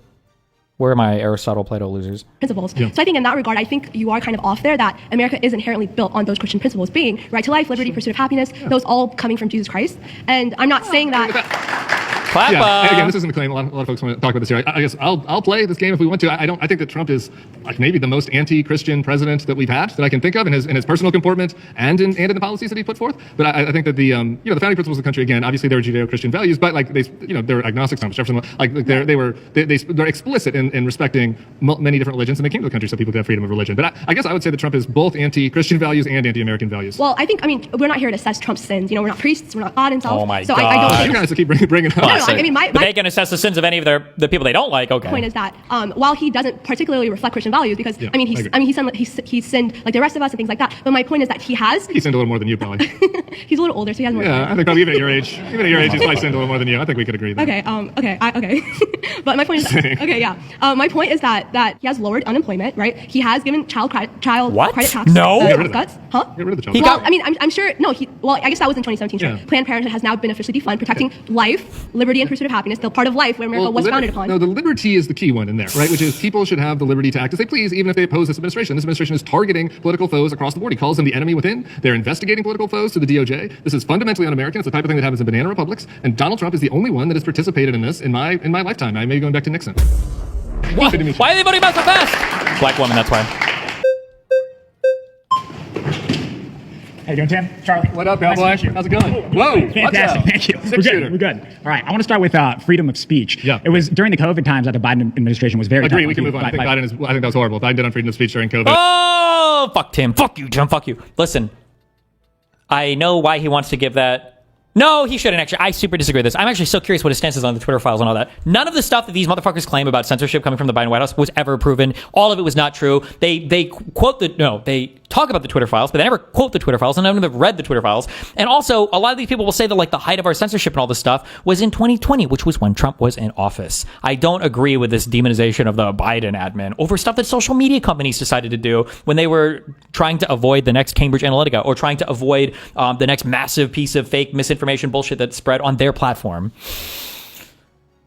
Where are my Aristotle, Plato losers? Principles. So I think in that regard, I think you are kind of off there, that America is inherently built on those Christian principles, being right to life, liberty, pursuit of happiness, those all coming from Jesus Christ. And I'm not saying that. Clap up. Again, this isn't a claim. A lot of folks want to talk about this here. I guess I'll play this game if we want to. I think that Trump is maybe the most anti-Christian president that we've had that I can think of in his personal comportment and in the policies that he put forth. But I think that the founding principles of the country, again, obviously they were Judeo-Christian values, but they're agnostics, Thomas Jefferson. They're explicit in respecting many different religions, and they came to the country so people could have freedom of religion. But I guess I would say that Trump is both anti-Christian values and anti-American values. Well, I mean, we're not here to assess Trump's sins. We're not priests. We're not God himself. Oh my so God. I don't think you guys keep bringing up. No, I mean, my they can assess the sins of any of the people they don't like. Okay. Point is that while he doesn't particularly reflect Christian values, because he sinned like the rest of us and things like that. But my point is that he sinned a little more than you, probably. He's a little older, so he has more. Yeah, I think probably even at your age, he's probably sinned a little more than you. I think we could agree. There. Okay. But my point is my point is that he has lowered unemployment, right? He has given child credit tax. No. Get rid of cuts. Huh? Get rid of the child. I'm sure. No. I guess that was in 2017. Sure. Planned Parenthood has now been officially defunded, protecting life, liberty, and pursuit of happiness. The part of life where America was founded upon. No, the liberty is the key one in there, right? Which is people should have the liberty to act as they please, even if they oppose this administration. This administration is targeting political foes across the board. He calls them the enemy within. They're investigating political foes to the DOJ. This is fundamentally un-American. It's the type of thing that happens in banana republics. And Donald Trump is the only one that has participated in this in my lifetime. I may be going back to Nixon. Why are they voting back so fast? Black woman, that's why. How you doing, Tim? Charlie. What up, cowboy? Nice How's it going? Whoa. Fantastic. Thank you. We're good. All right. I want to start with freedom of speech. Yeah. It was during the COVID times that the Biden administration was very Agree. tough We can move on. I think that was horrible. Biden did on freedom of speech during COVID. Oh, fuck Tim. Fuck you, Jim. Fuck you. Listen, I know why he wants to give that. No, he shouldn't actually. I super disagree with this. I'm actually so curious what his stance is on the Twitter files and all that. None of the stuff that these motherfuckers claim about censorship coming from the Biden White House was ever proven. All of it was not true. They talk about the Twitter files, but they never quote the Twitter files, and none of them have read the Twitter files. And also, a lot of these people will say that like the height of our censorship and all this stuff was in 2020, which was when Trump was in office. I don't agree with this demonization of the Biden admin over stuff that social media companies decided to do when they were trying to avoid the next Cambridge Analytica or trying to avoid the next massive piece of fake misinformation bullshit that spread on their platform.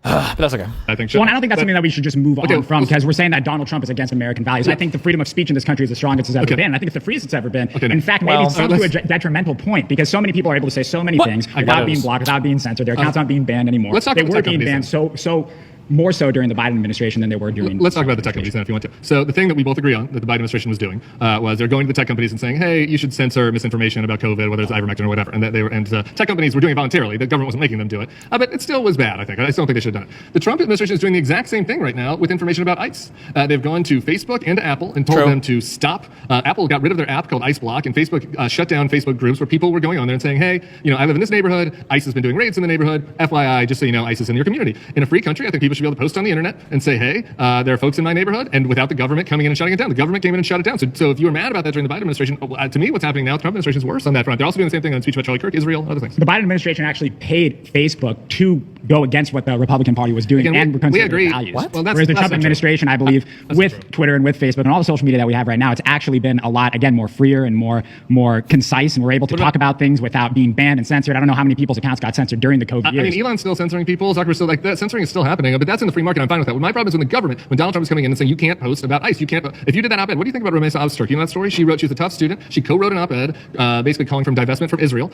But that's okay. I think so. Well, and I don't think that's something that we should just move on from, because we're saying that Donald Trump is against American values. I think the freedom of speech in this country is the strongest it's ever been. I think it's the freest it's ever been. In fact, maybe it's come to a detrimental point, because so many people are able to say so many things without being blocked, without being censored. Their accounts aren't being banned anymore. They were being banned so more so during the Biden administration than they were during. Let's talk about the tech companies then, if you want to. So the thing that we both agree on that the Biden administration was doing was they're going to the tech companies and saying, "Hey, you should censor misinformation about COVID, whether it's ivermectin or whatever." And that tech companies were doing it voluntarily. The government wasn't making them do it, but it still was bad. I think. I still don't think they should have done it. The Trump administration is doing the exact same thing right now with information about ICE. They've gone to Facebook and to Apple and told them to stop. Apple got rid of their app called ICE Block, and Facebook shut down Facebook groups where people were going on there and saying, "Hey, I live in this neighborhood. ICE has been doing raids in the neighborhood. FYI, just so you know, ICE is in your community." In a free country, I think people should be able to post on the internet and say, "Hey, there are folks in my neighborhood," and without the government coming in and shutting it down. The government came in and shut it down. So if you were mad about that during the Biden administration, to me, what's happening now, the Trump administration is worse on that front. They're also doing the same thing on speech about Charlie Kirk, Israel, and other things. The Biden administration actually paid Facebook to go against what the Republican Party was doing and we agree. Values. What? Well, whereas the Trump administration, I believe, with Twitter and with Facebook and all the social media that we have right now, it's actually been a lot, again, more freer and more concise, and we're able to talk about things without being banned and censored. I don't know how many people's accounts got censored during the COVID years. I mean, Elon's still censoring people. Zuckerberg's still that censoring is still happening, but that's in the free market. I'm fine with that. My problem is when the government, when Donald Trump is coming in and saying you can't post about ICE, you can't. If you did that op-ed, what do you think about Ramesa Ozturk? You know that story? She was a tough student. She co-wrote an op-ed, basically calling for divestment from Israel.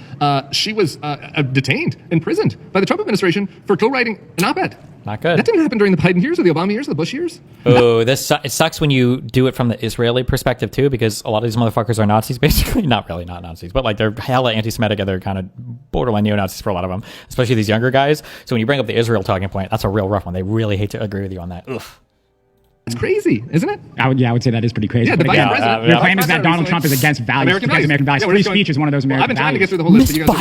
She was detained, imprisoned by the Trump administration for co-writing an op-ed. Not good. That didn't happen during the Biden years or the Obama years or the Bush years. Oh, it sucks when you do it from the Israeli perspective too, because a lot of these motherfuckers are Nazis, basically. Not really, not Nazis, but like they're hella anti-Semitic and they're kind of borderline neo-Nazis for a lot of them, especially these younger guys. So when you bring up the Israel talking point, that's a real rough one. They really hate to agree with you on that. Ugh. It's crazy, isn't it? I would say that is pretty crazy. Yeah, the Biden president. Your claim is that Donald Trump is against values, American values. Free speech is one of those American values. I've been trying to get through the whole list. But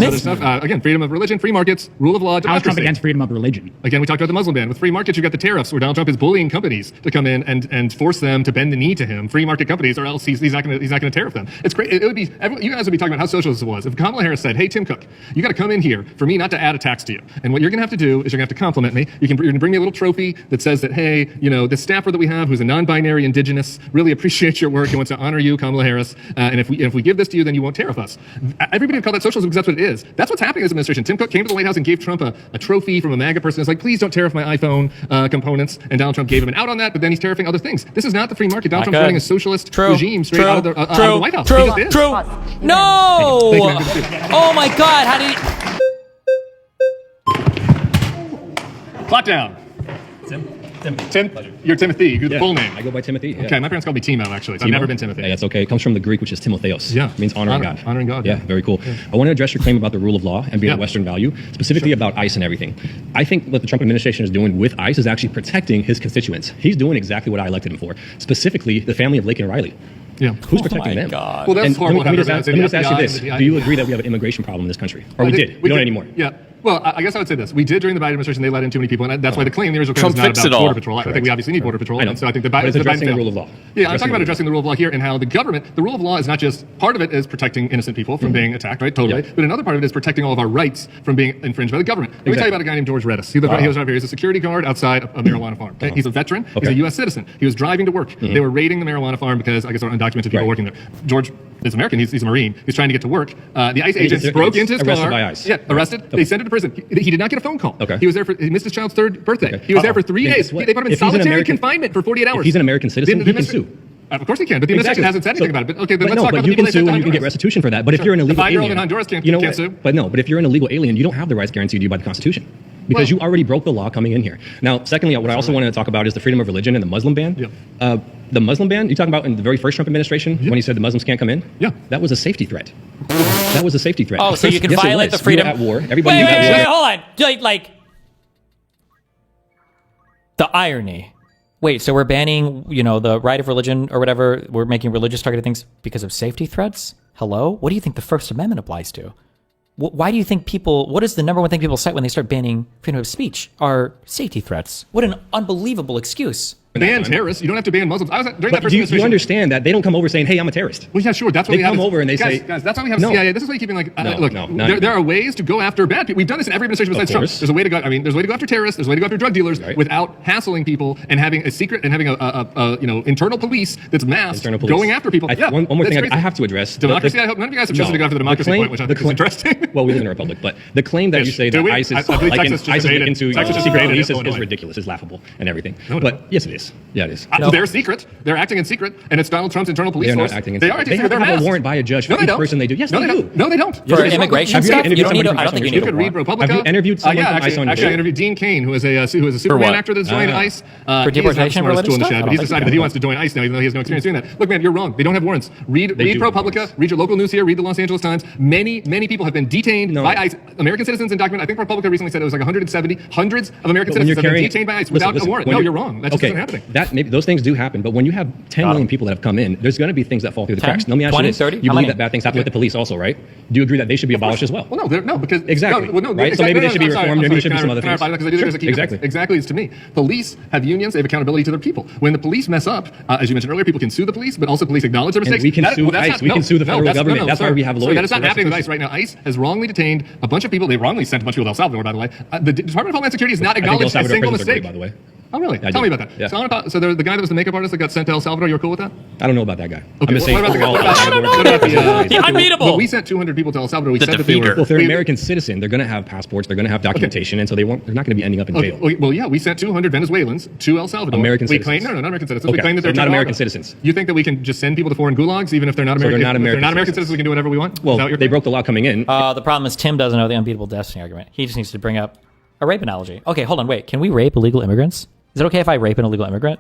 you guys again, freedom of religion, free markets, rule of law, democracy. How is Trump against freedom of religion? Again, we talked about the Muslim ban. With free markets, you've got the tariffs, where Donald Trump is bullying companies to come in and force them to bend the knee to him. Free market companies, or else he's not going to tariff them. It's great. It would be. You guys would be talking about how socialist it was if Kamala Harris said, "Hey, Tim Cook, you got to come in here for me not to add a tax to you. And what you're going to have to do is you're going to have to compliment me. You're going to bring me a little trophy that says that, hey, this staffer that we have who's a non-binary indigenous really appreciates your work and wants to honor you, Kamala Harris. And if we give this to you, then you won't tariff us." Everybody would call that socialism because that's what it is. That's what's happening in this administration. Tim Cook came to the White House and gave Trump a trophy from a MAGA person. It's like, please don't tariff my iPhone components. And Donald Trump gave him an out on that, but then he's tariffing other things. This is not the free market. Donald Trump's running a socialist regime straight out of the White House. True. No! Oh my God! How did he... Clock down. Tim, you're Timothy. You're the full name. I go by Timothy. Yeah. Okay, my parents called me Timo, actually. So I've never been Timothy. Hey, that's okay. It comes from the Greek, which is Timotheos. Yeah. It means honoring God. Honoring God. Yeah, very cool. Yeah. I want to address your claim about the rule of law and being a Western value, specifically about ICE and everything. I think what the Trump administration is doing with ICE is actually protecting his constituents. He's doing exactly what I elected him for, specifically the family of Laken Riley. Yeah. Who's protecting them? God. Well, that's horrible. Let me just ask you this. Do you agree that we have an immigration problem in this country? Or we did. We don't anymore. Yeah. Well, I guess I would say this. We did during the Biden administration. They let in too many people, and that's why the claim, the original claim, is not about Border Patrol. I think we obviously need Border Patrol. And so I think the Biden addressing the rule of law. Yeah, I'm talking about addressing the rule of law here and how the rule of law is not just, part of it is protecting innocent people from being attacked, right? Totally. But another part of it is protecting all of our rights from being infringed by the government. Let me tell you about a guy named George Redis. He was right here. He's a security guard outside a marijuana farm. He's a veteran. He's a U.S. citizen. He was driving to work. They were raiding the marijuana farm because I guess there were undocumented people working there. George is American. He's a Marine. He's trying to get to work. The ICE agents broke into his car. Arrested by ICE. Yeah, arrested. Okay. They sent him to prison. He did not get a phone call. Okay. He was there he missed his child's 3rd birthday. Okay. He was there for 3 days. They put him in solitary confinement for 48 hours. If he's an American citizen, he can sue. Of course he can, but the administration hasn't said anything about it. But okay, then let's talk about you the people can sue and you can get restitution for that. But if you're an illegal alien, 5-year-old in Honduras can't sue. But if you're an illegal alien, you don't have the rights guaranteed you by the Constitution. Because you already broke the law coming in here. Now, secondly, what I also wanted to talk about is the freedom of religion and the Muslim ban. Yeah. The Muslim ban, you talking about in the very first Trump administration when he said the Muslims can't come in? Yeah. That was a safety threat. That was a safety threat. Oh, so you can violate the freedom. We were at war. Everybody wait, hold on. Like, the irony. Wait, so we're banning, the right of religion or whatever. We're making religious targeted things because of safety threats? Hello? What do you think the First Amendment applies to? Why do you think people, what is the number one thing people cite when they start banning freedom of speech? Are safety threats. What an unbelievable excuse. Ban terrorists. You don't have to ban Muslims. I was during but that you understand that they don't come over saying, "Hey, I'm a terrorist." Well, yeah, sure. That's what they we have. Come over and they guys, say, "Guys, that's why we have no. CIA." This is why you keep being like, No, look, no, there are ways to go after bad people. We've done this in every administration besides Trump. There's a way to go. I mean, there's a way to go after terrorists. There's a way to go after drug dealers without hassling people and having a secret and having a internal police that's masked going after people. One more thing I have to address. Democracy. I hope none of you guys have chosen to go after the democracy point, which I think is interesting. Well, we live in a republic, but the claim that you say that ISIS into secret police is ridiculous, is laughable, and everything. But yes, it is. Yeah, it is. They're secret. They're acting in secret, and it's Donald Trump's internal police force. They're not acting in secret. They have to have a warrant by a judge for each person they do. Yes, they do. No, they don't. For immigration stuff, you don't need to. I don't think you need to could read ProPublica. Have you interviewed someone from ICE on your Actually, I interviewed Dean Cain, who is a Superman actor that's joined ICE. For deportation for religious stuff? But he's decided that he wants to join ICE now, even though he has no experience doing that. Look, man, you're wrong. They don't have warrants. Read ProPublica. Read your local news here. Read the Los Angeles Times. Many people have been detained by ICE. American citizens in document. I think ProPublica recently said it was like 170. Hundreds of American citizens have been detained by ICE without a warrant. No, you're wrong. That just isn't happening. Those things do happen, but when you have 10 million people that have come in, there's going to be things that fall through the cracks. Let me ask you this. 30? You believe that bad things happen with the police also, right? Do you agree that they should be abolished as well? Well, no, because... Exactly. Right? So maybe they should be reformed, maybe there should be some other things. Because I do think there's a key difference. Exactly, it's to me. Police have unions, they have accountability to their people. When the police mess up, as you mentioned earlier, people can sue the police, but also police acknowledge their mistakes. And we can sue ICE. We can sue the federal government. That's why we have lawyers. That is not happening with ICE right now. ICE has wrongly detained a bunch of people. They wrongly sent a bunch of people to El Salvador, by the way. The Department of Homeland Security has not acknowledged a single mistake. By the way. Oh, really? Tell me about that. Yeah. So the guy that was the makeup artist that got sent to El Salvador, you're cool with that? I don't know about that guy. Okay, I'm just saying. What about the unbeatable? When we sent 200 people to El Salvador, we said that they were... Well, if they're an American citizen, they're going to have passports, they're going to have documentation, and so they're not going to be ending up in jail. Well, yeah, we sent 200 Venezuelans to El Salvador. American citizens. No, not American citizens. We claim that they're not American citizens. You think that we can just send people to foreign gulags, even if they're not American? If they're not American citizens, we can do whatever we want? Well, they broke the law coming in. The problem is Tim doesn't know the unbeatable destiny argument. He just needs to bring up a rape analogy. Okay, hold on, wait. Can we rape illegal immigrants? Is it okay if I rape an illegal immigrant?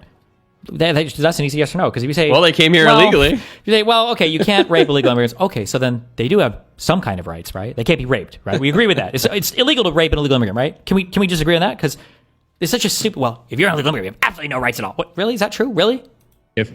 That's an easy yes or no. Because if you say, well, they came here illegally. You say, well, okay, you can't rape illegal immigrants. Okay, so then they do have some kind of rights, right? They can't be raped, right? We agree with that. It's illegal to rape an illegal immigrant, right? Can we just agree on that? Because it's such a super. Well, if you're an illegal immigrant, you have absolutely no rights at all. What? Really? Is that true? Really?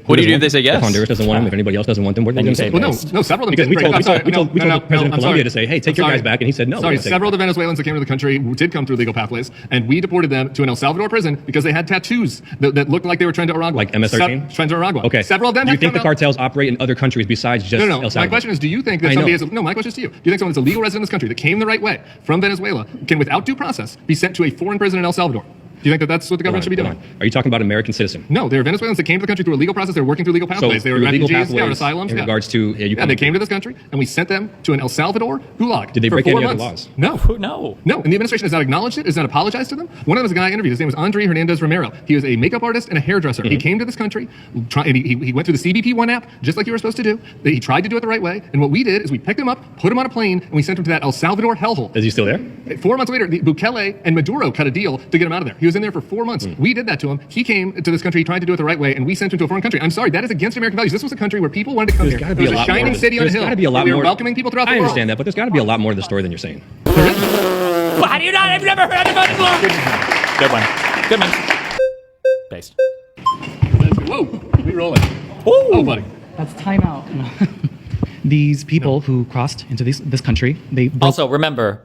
What do you do if they say yes? If Honduras doesn't want them, if anybody else doesn't want them, what are they going to say? Well, no, several of them. Because we told President Colombia to say, hey, take your guys back, and he said no. Sorry, several of the Venezuelans that came to the country did come through legal pathways, and we deported them to an El Salvador prison because they had tattoos that looked like they were Trento-Aragua. Like MS-13? Trento-Aragua. Okay. Several of them. Do you think the cartels operate in other countries besides just El Salvador? My question is, do you think that somebody is... No, my question is to you. Do you think someone that's a legal resident in this country that came the right way from Venezuela can, without due process, be sent to a foreign prison in El Salvador? Do you think that that's what the government should be doing? Are you talking about American citizen? No, they're Venezuelans that came to the country through a legal process. They're working through legal pathways. So they were refugees, asylums. In regards to... they came to this country, and we sent them to an El Salvador gulag. Did they break any other laws? No. No. No, and the administration has not acknowledged it, has not apologized to them. One of them was a guy I interviewed. His name was Andre Hernandez Romero. He was a makeup artist and a hairdresser. He came to this country, and he went through the CBP One app, just like you were supposed to do. He tried to do it the right way, and what we did is we picked him up, put him on a plane, and we sent him to that El Salvador hellhole. Is he still there? 4 months later, Bukele and Maduro cut a deal to get him out of there. He was in there for 4 months. We did that to him. He came to this country, trying to do it the right way, and we sent him to a foreign country. I'm sorry, that is against American values. This was a country where people wanted to come here. It was a shining city on a hill. We were welcoming people throughout the world. I understand that, but there's got to be a lot more to the story than you're saying. How do you not? I've never heard about it. Good one. Good one. Based. Whoa, we rolling. Oh, buddy. That's timeout. These people who crossed into this country, they also remember,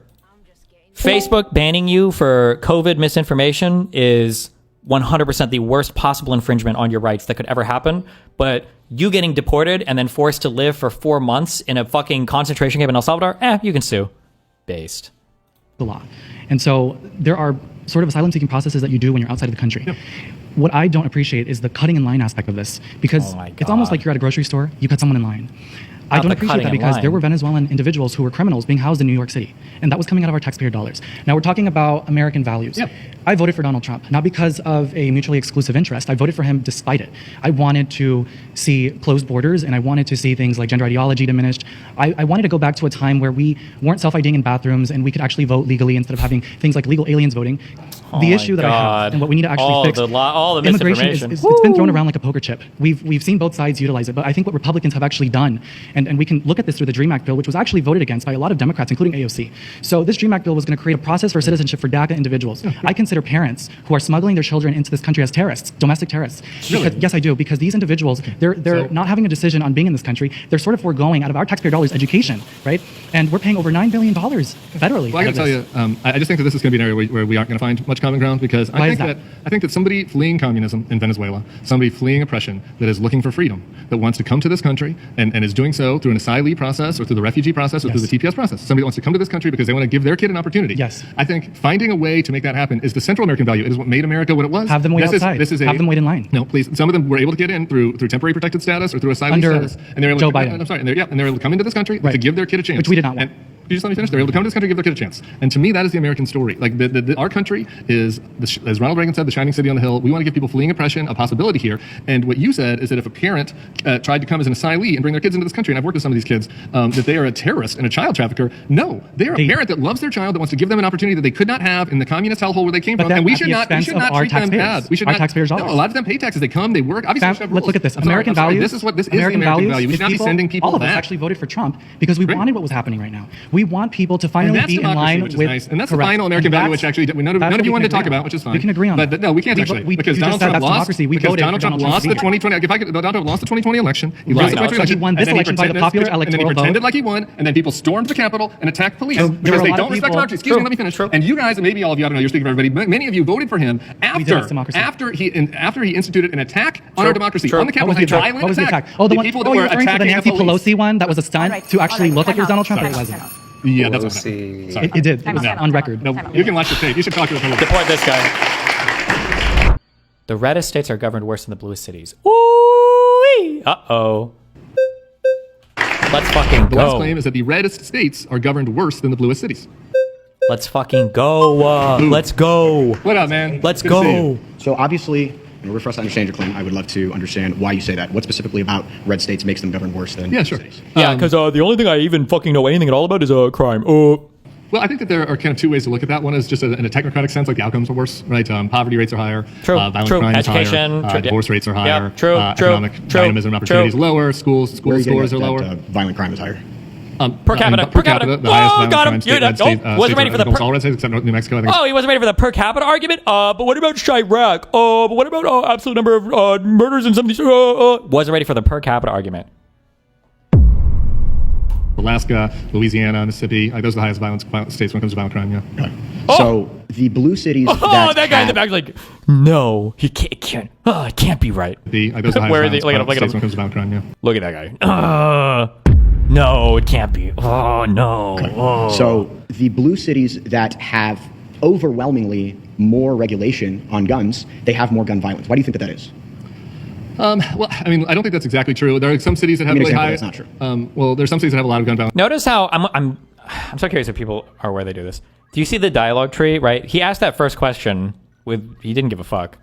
Facebook banning you for COVID misinformation is 100% the worst possible infringement on your rights that could ever happen. But you getting deported and then forced to live for 4 months in a fucking concentration camp in El Salvador, you can sue. Based. The law. And so there are sort of asylum seeking processes that you do when you're outside of the country. Yep. What I don't appreciate is the cutting in line aspect of this, because it's almost like you're at a grocery store, you cut someone in line. I don't appreciate that because there were Venezuelan individuals who were criminals being housed in New York City, and that was coming out of our taxpayer dollars. Now we're talking about American values. Yep. I voted for Donald Trump, not because of a mutually exclusive interest. I voted for him despite it. I wanted to see closed borders, and I wanted to see things like gender ideology diminished. I wanted to go back to a time where we weren't self-IDing in bathrooms and we could actually vote legally instead of having things like legal aliens voting. The issue that I have and what we need to actually fix, immigration it's been thrown around like a poker chip. We've seen both sides utilize it, but I think what Republicans have actually done, And we can look at this through the DREAM Act bill, which was actually voted against by a lot of Democrats, including AOC. So this DREAM Act bill was going to create a process for citizenship for DACA individuals. I consider parents who are smuggling their children into this country as terrorists, domestic terrorists. Really? Yes, I do, because these individuals, they're not having a decision on being in this country. They're sort of foregoing out of our taxpayer dollars education, right? And we're paying over $9 billion federally. Well, I got to tell you, I just think that this is going to be an area where we aren't going to find much common ground, because I think that somebody fleeing communism in Venezuela, somebody fleeing oppression that is looking for freedom, that wants to come to this country and is doing so through an asylee process or through the refugee process or through the TPS process. Somebody that wants to come to this country because they want to give their kid an opportunity. Yes. I think finding a way to make that happen is the Central American value. It is what made America what it was. Have them wait outside. Have them wait in line. No, please. Some of them were able to get in through temporary protected status or through asylum Under status, and they're able Joe to, Biden. I'm sorry, and they're able to come into this country to give their kid a chance, which we did not want. You just let me finish. They're able to come to this country, give their kid a chance. And to me, that is the American story. Like our country is, as Ronald Reagan said, the shining city on the hill. We want to give people fleeing oppression a possibility here. And what you said is that if a parent tried to come as an asylee and bring their kids into this country, and I've worked with some of these kids, that they are a terrorist and a child trafficker. No, they are a parent that loves their child, that wants to give them an opportunity that they could not have in the communist hellhole where they came from. And we should not treat them bad. We should not. Taxpayers' No, dollars. a lot of them pay taxes. They come, they work. Obviously, Let's look at this. American values. This is the American value. We should not be sending people all of us back. actually voted for Trump because we wanted what was happening right now. We want people to finally and that's be in democracy, line which is with nice. And that's the final American value, which actually none of you wanted to talk about, which is fine. We can agree on that. But no, we can't actually, because Donald Trump lost. Because Donald Trump lost the 2020. If I could, Donald Trump lost the 2020 election. He lost the 2020 election. He won this election by the popular electoral vote. And then he pretended like he won, and then people stormed the Capitol and attacked police because they don't respect democracy. Excuse me, let me finish. And you guys, and maybe all of you, I don't know, you're speaking for everybody. Many of you voted for him after he instituted an attack on our democracy on the Capitol. What was the attack? Oh, the one you're referring to the Nancy Pelosi one that was a stunt to actually look like it was Donald Trump, or it wasn't. Yeah, that's what happened. Sorry. It did. It was on record. No, you can watch the tape. You should talk to the police. Deport this guy. The reddest states are governed worse than the bluest cities. Ooh-wee. Uh-oh. Let's fucking go. The last claim is that the reddest states are governed worse than the bluest cities. Let's fucking go. Let's go. What up, man? Let's go. So obviously, in order for us to understand your claim, I would love to understand why you say that. What specifically about red states makes them govern worse than cities? Yeah, because the only thing I even fucking know anything at all about is crime. Well, I think that there are kind of two ways to look at that. One is just in a technocratic sense, like the outcomes are worse, right? Poverty rates are higher. Violent crime Education, is higher. Divorce rates are higher. Yeah, economic dynamism opportunities lower. School scores are lower. Violent crime is higher. Per capita. The highest Got him. Wasn't ready for the all red states except New Mexico. I think he wasn't ready for the per capita argument. But what about Chirac? But what about absolute number of murders in some of these? Wasn't ready for the per capita argument. Alaska, Louisiana, Mississippi. Those are the highest violent states when it comes to violent crime. Yeah. Okay. So the blue cities. That guy in the back is like, no, he can't. It can't be right. Those are the highest violent states when it comes to violent crime. Yeah. Look at that guy. No, it can't be. Oh, no. Okay. So the blue cities that have overwhelmingly more regulation on guns, they have more gun violence. Why do you think that is? Well, I mean, I don't think that's exactly true. There are some cities that have really high. That's not true. Well, there's some cities that have a lot of gun violence. Notice how I'm so curious if people are aware they do this. Do you see the dialogue tree? Right? He asked that first question he didn't give a fuck.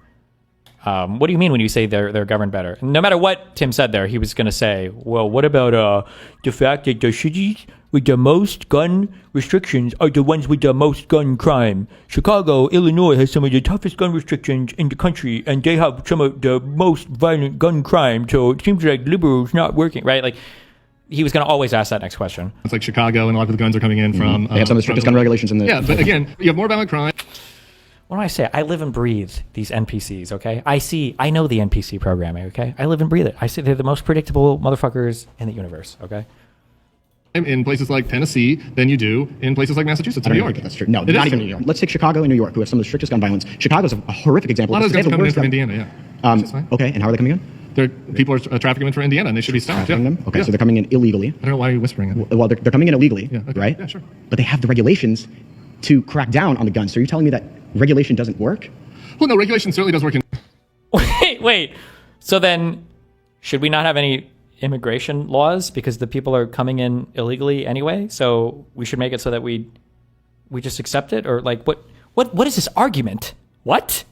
What do you mean when you say they're governed better? No matter what Tim said there, he was going to say, well, what about the fact that the cities with the most gun restrictions are the ones with the most gun crime? Chicago, Illinois has some of the toughest gun restrictions in the country, and they have some of the most violent gun crime, so it seems like liberals not working, right? Like, he was going to always ask that next question. It's like Chicago, and a lot of the guns are coming in from... They have some of the strictest gun regulations in the... Yeah, but again, you have more violent crime. What do I say? I live and breathe these NPCs, okay? I know the NPC programming, okay? I live and breathe it. I say they're the most predictable motherfuckers in the universe, okay? In places like Tennessee than you do in places like Massachusetts and New York. That's true. No, not even New York. Let's take Chicago and New York, who have some of the strictest gun violence. Chicago's a horrific example. A lot of those guns are coming in from Indiana, yeah. Okay, and how are they coming in? People are trafficking them for Indiana, and they should be stopped. Them? Okay, so they're coming in illegally. I don't know why you're whispering it. Well, they're coming in illegally, right? Yeah, sure. But they have the regulations to crack down on the guns. So you're telling me that regulation doesn't work? Well, no, regulation certainly does work. Wait. So then, should we not have any immigration laws because the people are coming in illegally anyway? So we should make it so that we just accept it, or like what is this argument? What?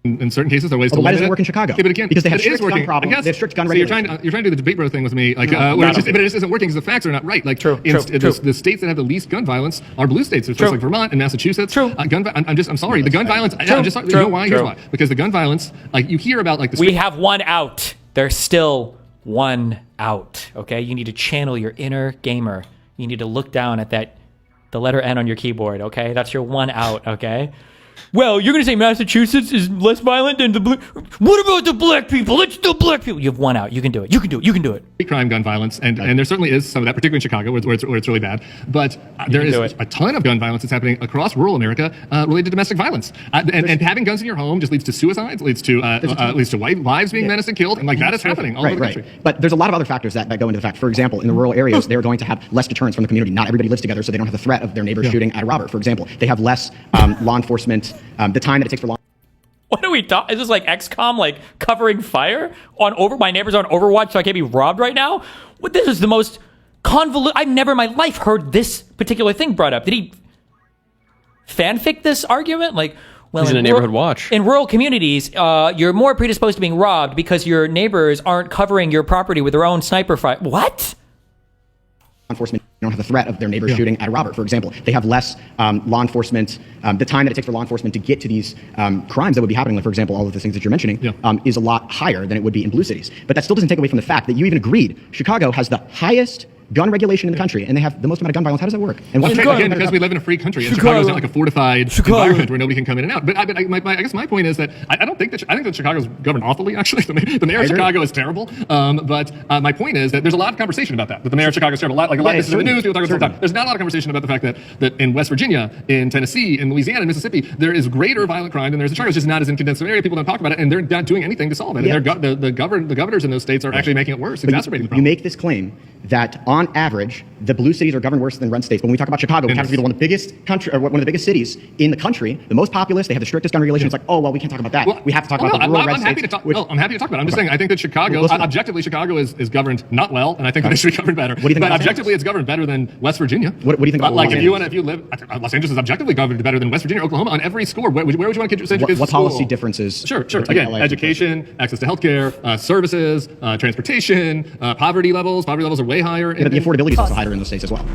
In certain cases, there are ways to limit it. Why does it work in Chicago? Yeah, but again, because they have strict gun problems. They have strict gun regulations. You're trying to do the debate bro thing with me, like, but it just isn't working because the facts are not right. Like, the states that have the least gun violence are blue states. There's places like Vermont and Massachusetts. I'm sorry. The gun violence. You know why? Here's why. Because the gun violence, like you hear about, like we have one out. There's still one out, okay? You need to channel your inner gamer. You need to look down at the letter N on your keyboard, okay? That's your one out, okay? Well, you're going to say Massachusetts is less violent than the blue. What about the black people? Let's do black people. You have one out. You can do it. You can do it. You can do it. Crime, gun violence, and there certainly is some of that, particularly in Chicago, where it's really bad. But there is a ton of gun violence that's happening across rural America related to domestic violence. And having guns in your home just leads to suicides, leads to wives being menaced and killed, and like that is happening all over the country. But there's a lot of other factors that go into the fact. For example, in the rural areas, they're going to have less deterrence from the community. Not everybody lives together, so they don't have the threat of their neighbors shooting at a robber. For example, they have less law enforcement. The time that it takes for law. What are we talking? Is this like XCOM, like covering fire on my neighbors on Overwatch, so I can't be robbed right now? What? This is the most convoluted. I've never in my life heard this particular thing brought up. Did he fanfic this argument? Like, well, he's in a neighborhood watch. In rural communities, you're more predisposed to being robbed because your neighbors aren't covering your property with their own sniper fire. What? Enforcement don't have the threat of their neighbors shooting at a robber, for example. They have less law enforcement. The time that it takes for law enforcement to get to these crimes that would be happening, like, for example, all of the things that you're mentioning, is a lot higher than it would be in blue cities. But that still doesn't take away from the fact that you even agreed Chicago has the highest gun regulation in the country, and they have the most amount of gun violence. How does that work? And again, because we live in a free country, and Chicago is not like a fortified environment where nobody can come in and out. But I guess my point is that I think that Chicago's governed awfully. Actually, the mayor of Chicago is terrible. But my point is that there's a lot of conversation about that. That the mayor of Chicago is terrible. This is in the news. People talk about it all the time. There's not a lot of conversation about the fact that in West Virginia, in Tennessee, in Louisiana, in Mississippi, there is greater violent crime than there is in Chicago. It's just not as in condensed area. People don't talk about it, and they're not doing anything to solve it. And the governors in those states are actually making it worse, exacerbating the problem. You make this claim that on average, the blue cities are governed worse than red states. But when we talk about Chicago, we have to be one of the biggest country, or one of the biggest cities in the country, the most populous. They have the strictest gun regulations. It's like, oh well, we can't talk about that. We have to talk about the rural red states. I'm happy to talk about it. I'm just saying, I think that Chicago, objectively, Chicago is governed not well, and I think that it should be governed better. What do you think? But objectively, it's governed better than West Virginia. What do you think? Like if you live, Los Angeles is objectively governed better than West Virginia, Oklahoma on every score. Where would you want to send your kids to school? What policy differences? Sure. Again, education, access to healthcare, services, transportation, poverty levels. Poverty levels are way higher. But the affordability is also higher in those states as well.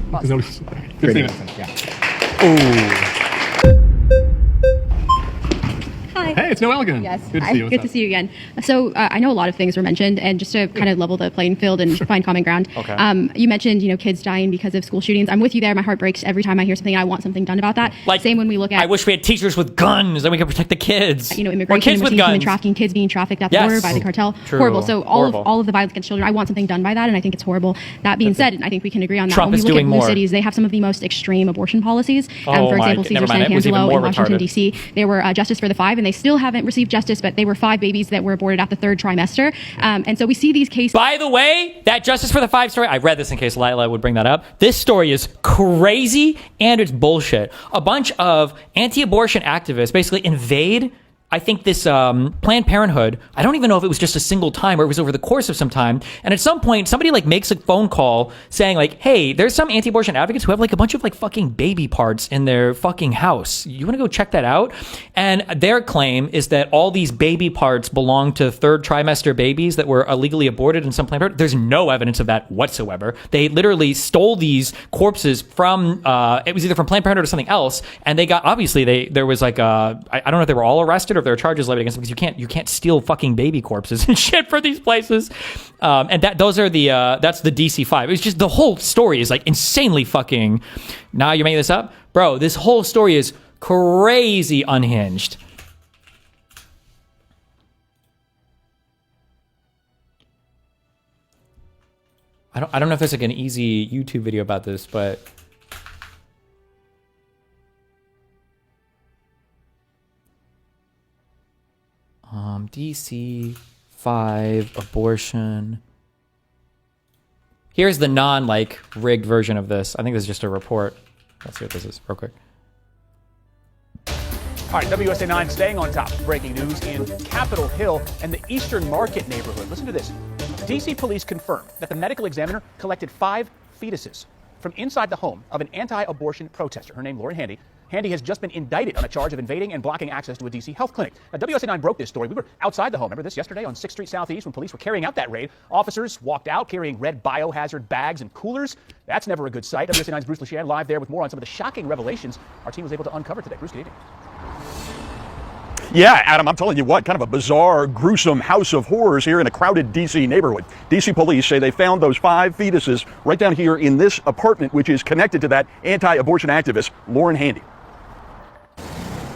Hi. Hey, it's Noelle again. Yes. Good to see you. Good to see you again. So I know a lot of things were mentioned, and just to kind of level the playing field and find common ground. Okay. You mentioned, kids dying because of school shootings. I'm with you there. My heart breaks every time I hear something. I want something done about that. Like, same when we look at. I wish we had teachers with guns, then we could protect the kids. Immigration, human trafficking, kids being trafficked at the border by the cartel. True. Horrible. So all of the violence against children. I want something done by that, and I think it's horrible. That being said, and I think we can agree on that. Trump when we is look doing at blue more. cities, they have some of the most extreme abortion policies. For example, Cesar San It was even Angelo more in Washington retarded. D.C. They were justice for the 5, and they still haven't received justice, but they were 5 babies that were aborted at the 3rd trimester. And so we see these cases. By the way, that Justice for the 5 story, I read this in case Lila would bring that up. This story is crazy and it's bullshit. A bunch of anti-abortion activists basically invade, I think, this Planned Parenthood. I don't even know if it was just a single time or it was over the course of some time. And at some point, somebody makes a phone call saying hey, there's some anti-abortion advocates who have a bunch of fucking baby parts in their fucking house. You want to go check that out? And their claim is that all these baby parts belong to 3rd trimester babies that were illegally aborted in some Planned Parenthood. There's no evidence of that whatsoever. They literally stole these corpses from, it was either from Planned Parenthood or something else. And they got, obviously, there was I don't know if they were all arrested or if there are charges levied against them, because you can't steal fucking baby corpses and shit for these places. And that's the DC-5. It's just the whole story is insanely fucking. Now you're making this up, bro. This whole story is crazy unhinged. I don't know if there's an easy YouTube video about this, but. DC-5 abortion. Here's the rigged version of this. I think this is just a report. Let's see what this is real quick. All right, WSA 9 staying on top. Breaking news in Capitol Hill and the Eastern Market neighborhood. Listen to this. DC police confirmed that the medical examiner collected 5 fetuses from inside the home of an anti-abortion protester. Her name, Lauren Handy. Handy has just been indicted on a charge of invading and blocking access to a D.C. health clinic. Now, WSA 9 broke this story. We were outside the home. Remember this yesterday on 6th Street Southeast when police were carrying out that raid. Officers walked out carrying red biohazard bags and coolers. That's never a good sight. WSA 9's Bruce Leshan live there with more on some of the shocking revelations our team was able to uncover today. Bruce, good evening. Yeah, Adam, I'm telling you what, kind of a bizarre, gruesome house of horrors here in a crowded D.C. neighborhood. D.C. police say they found those 5 fetuses right down here in this apartment, which is connected to that anti-abortion activist, Lauren Handy.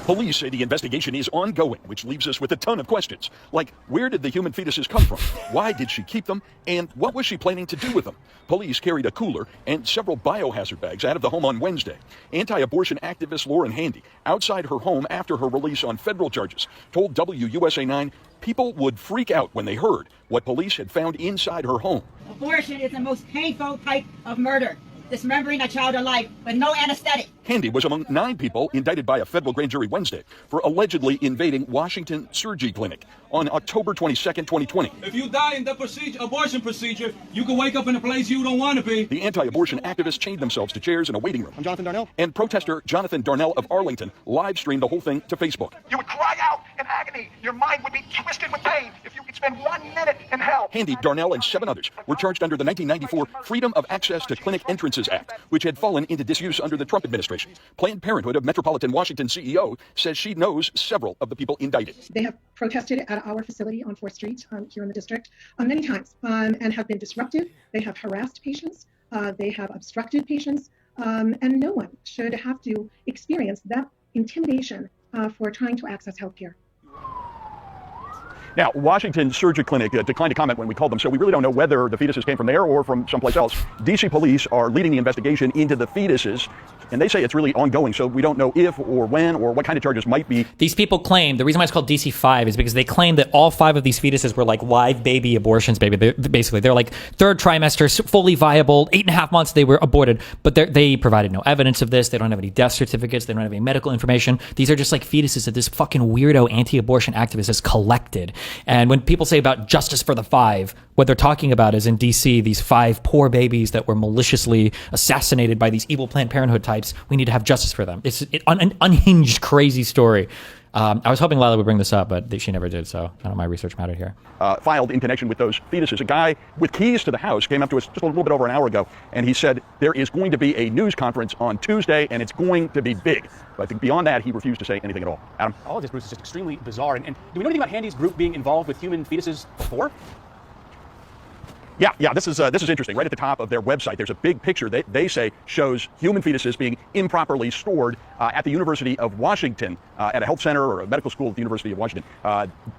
Police say the investigation is ongoing, which leaves us with a ton of questions. Like, where did the human fetuses come from? Why did she keep them? And what was she planning to do with them? Police carried a cooler and several biohazard bags out of the home on Wednesday. Anti-abortion activist Lauren Handy, outside her home after her release on federal charges, told WUSA 9 people would freak out when they heard what police had found inside her home. Abortion is the most painful type of murder. Dismembering a child alive with no anesthetic. Handy was among 9 people indicted by a federal grand jury Wednesday for allegedly invading Washington Surgery Clinic on October 22nd, 2020. If you die in the abortion procedure, you can wake up in a place you don't want to be. The anti-abortion activists chained themselves to chairs in a waiting room. I'm Jonathan Darnell. And protester Jonathan Darnell of Arlington live streamed the whole thing to Facebook. You would cry out in agony. Your mind would be twisted with pain if you could spend 1 minute in hell. Handy, Darnell, and 7 others were charged under the 1994 Freedom of Access to Clinic Entrances Act, which had fallen into disuse under the Trump administration. Planned Parenthood of Metropolitan Washington CEO says she knows several of the people indicted. They have protested at our facility on 4th Street here in the district many times and have been disruptive. They have harassed patients. They have obstructed patients. And no one should have to experience that intimidation for trying to access health care. Now, Washington Surgery Clinic declined to comment when we called them, so we really don't know whether the fetuses came from there or from someplace else. D.C. police are leading the investigation into the fetuses, and they say it's really ongoing, so we don't know if or when or what kind of charges might be. These people claim, the reason why it's called DC-5 is because they claim that all 5 of these fetuses were like live baby abortions, baby. They're like 3rd trimester, fully viable, 8.5 months they were aborted, but they provided no evidence of this. They don't have any death certificates. They don't have any medical information. These are just like fetuses that this fucking weirdo anti-abortion activist has collected. And when people say about justice for the 5, what they're talking about is in DC, these 5 poor babies that were maliciously assassinated by these evil Planned Parenthood types. We need to have justice for them. It's an unhinged, crazy story. I was hoping Lila would bring this up, but she never did, so none of my research mattered here. Filed in connection with those fetuses. A guy with keys to the house came up to us just a little bit over an hour ago, and he said there is going to be a news conference on Tuesday, and it's going to be big. But I think beyond that, he refused to say anything at all. Adam? All of this, Bruce, is just extremely bizarre. And do we know anything about Handy's group being involved with human fetuses before? Yeah, this is interesting. Right at the top of their website, there's a big picture that they say shows human fetuses being improperly stored at the University of Washington, at a health center or a medical school at the University of Washington.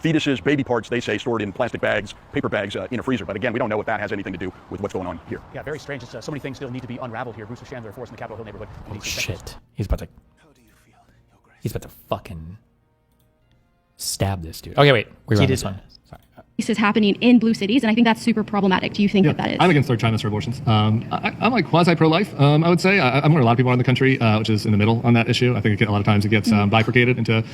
Fetuses, baby parts, they say, stored in plastic bags, paper bags, in a freezer. But again, we don't know if that has anything to do with what's going on here. Yeah, very strange. It's, so many things still need to be unraveled here. Bruce Chandler, Force in the Capitol Hill neighborhood. Oh, shit. He's about to fucking stab this dude. Okay, wait. Rewind this one. Sorry. Is happening in blue cities, and I think that's super problematic. Do you think that is? I'm against 3rd trimester abortions. I'm like quasi pro-life, I would say. I'm where a lot of people are in the country, which is in the middle on that issue. I think a lot of times it gets bifurcated into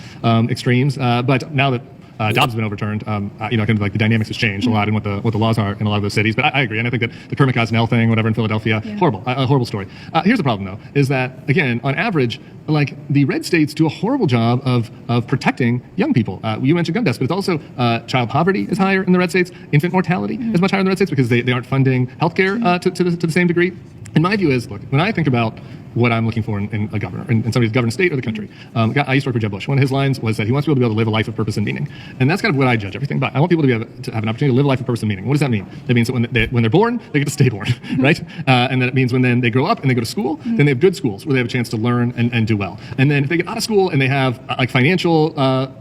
extremes. But now that Dobbs has been overturned, kind of like the dynamics has changed a lot in what the laws are in a lot of those cities. But I agree, and I think that the Kermit Gosnell thing, whatever in Philadelphia, horrible, a horrible story. Here's the problem though, is that again, on average, like the red states do a horrible job of protecting young people. You mentioned gun deaths, but it's also child poverty is higher in the red states. Infant mortality is much higher in the red states because they aren't funding healthcare to the same degree. And my view is, look, when I think about what I'm looking for in a governor, in somebody who's governed a state or the country. I used to work for Jeb Bush. One of his lines was that he wants people to be able to live a life of purpose and meaning. And that's kind of what I judge everything by. I want people to have an opportunity to live a life of purpose and meaning. What does that mean? That means that when they're born, they get to stay born, right? And then it means when then they grow up and they go to school, then they have good schools where they have a chance to learn and do well. And then if they get out of school and they have like financial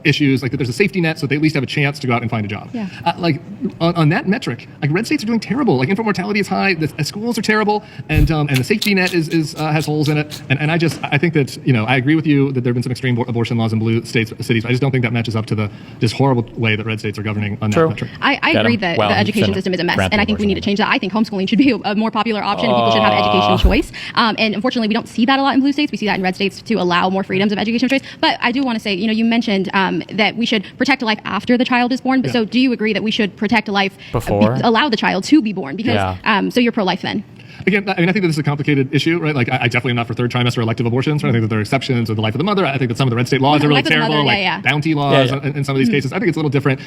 issues, like that there's a safety net so they at least have a chance to go out and find a job. Yeah. Like on that metric, like red states are doing terrible. Like infant mortality is high, the schools are terrible, and the safety net has holes in it. And I think that, I agree with you that there have been some extreme abortion laws in blue cities. I just don't think that matches up to this horrible way that red states are governing on that metric. I agree that the education system is a mess, and I think we need to change that. I think homeschooling should be a more popular option, and people should have education choice. And unfortunately, we don't see that a lot in blue states. We see that in red states to allow more freedoms of education choice. But I do want to say, you mentioned that we should protect life after the child is born. But so do you agree that we should protect life before, allow the child to be born? Because so you're pro-life then? Again, I think that this is a complicated issue, right? Like, I definitely am not for third trimester elective abortions. Right? I think that there are exceptions of the life of the mother. I think that some of the red state laws are really terrible, bounty laws in some of these cases. I think it's a little different.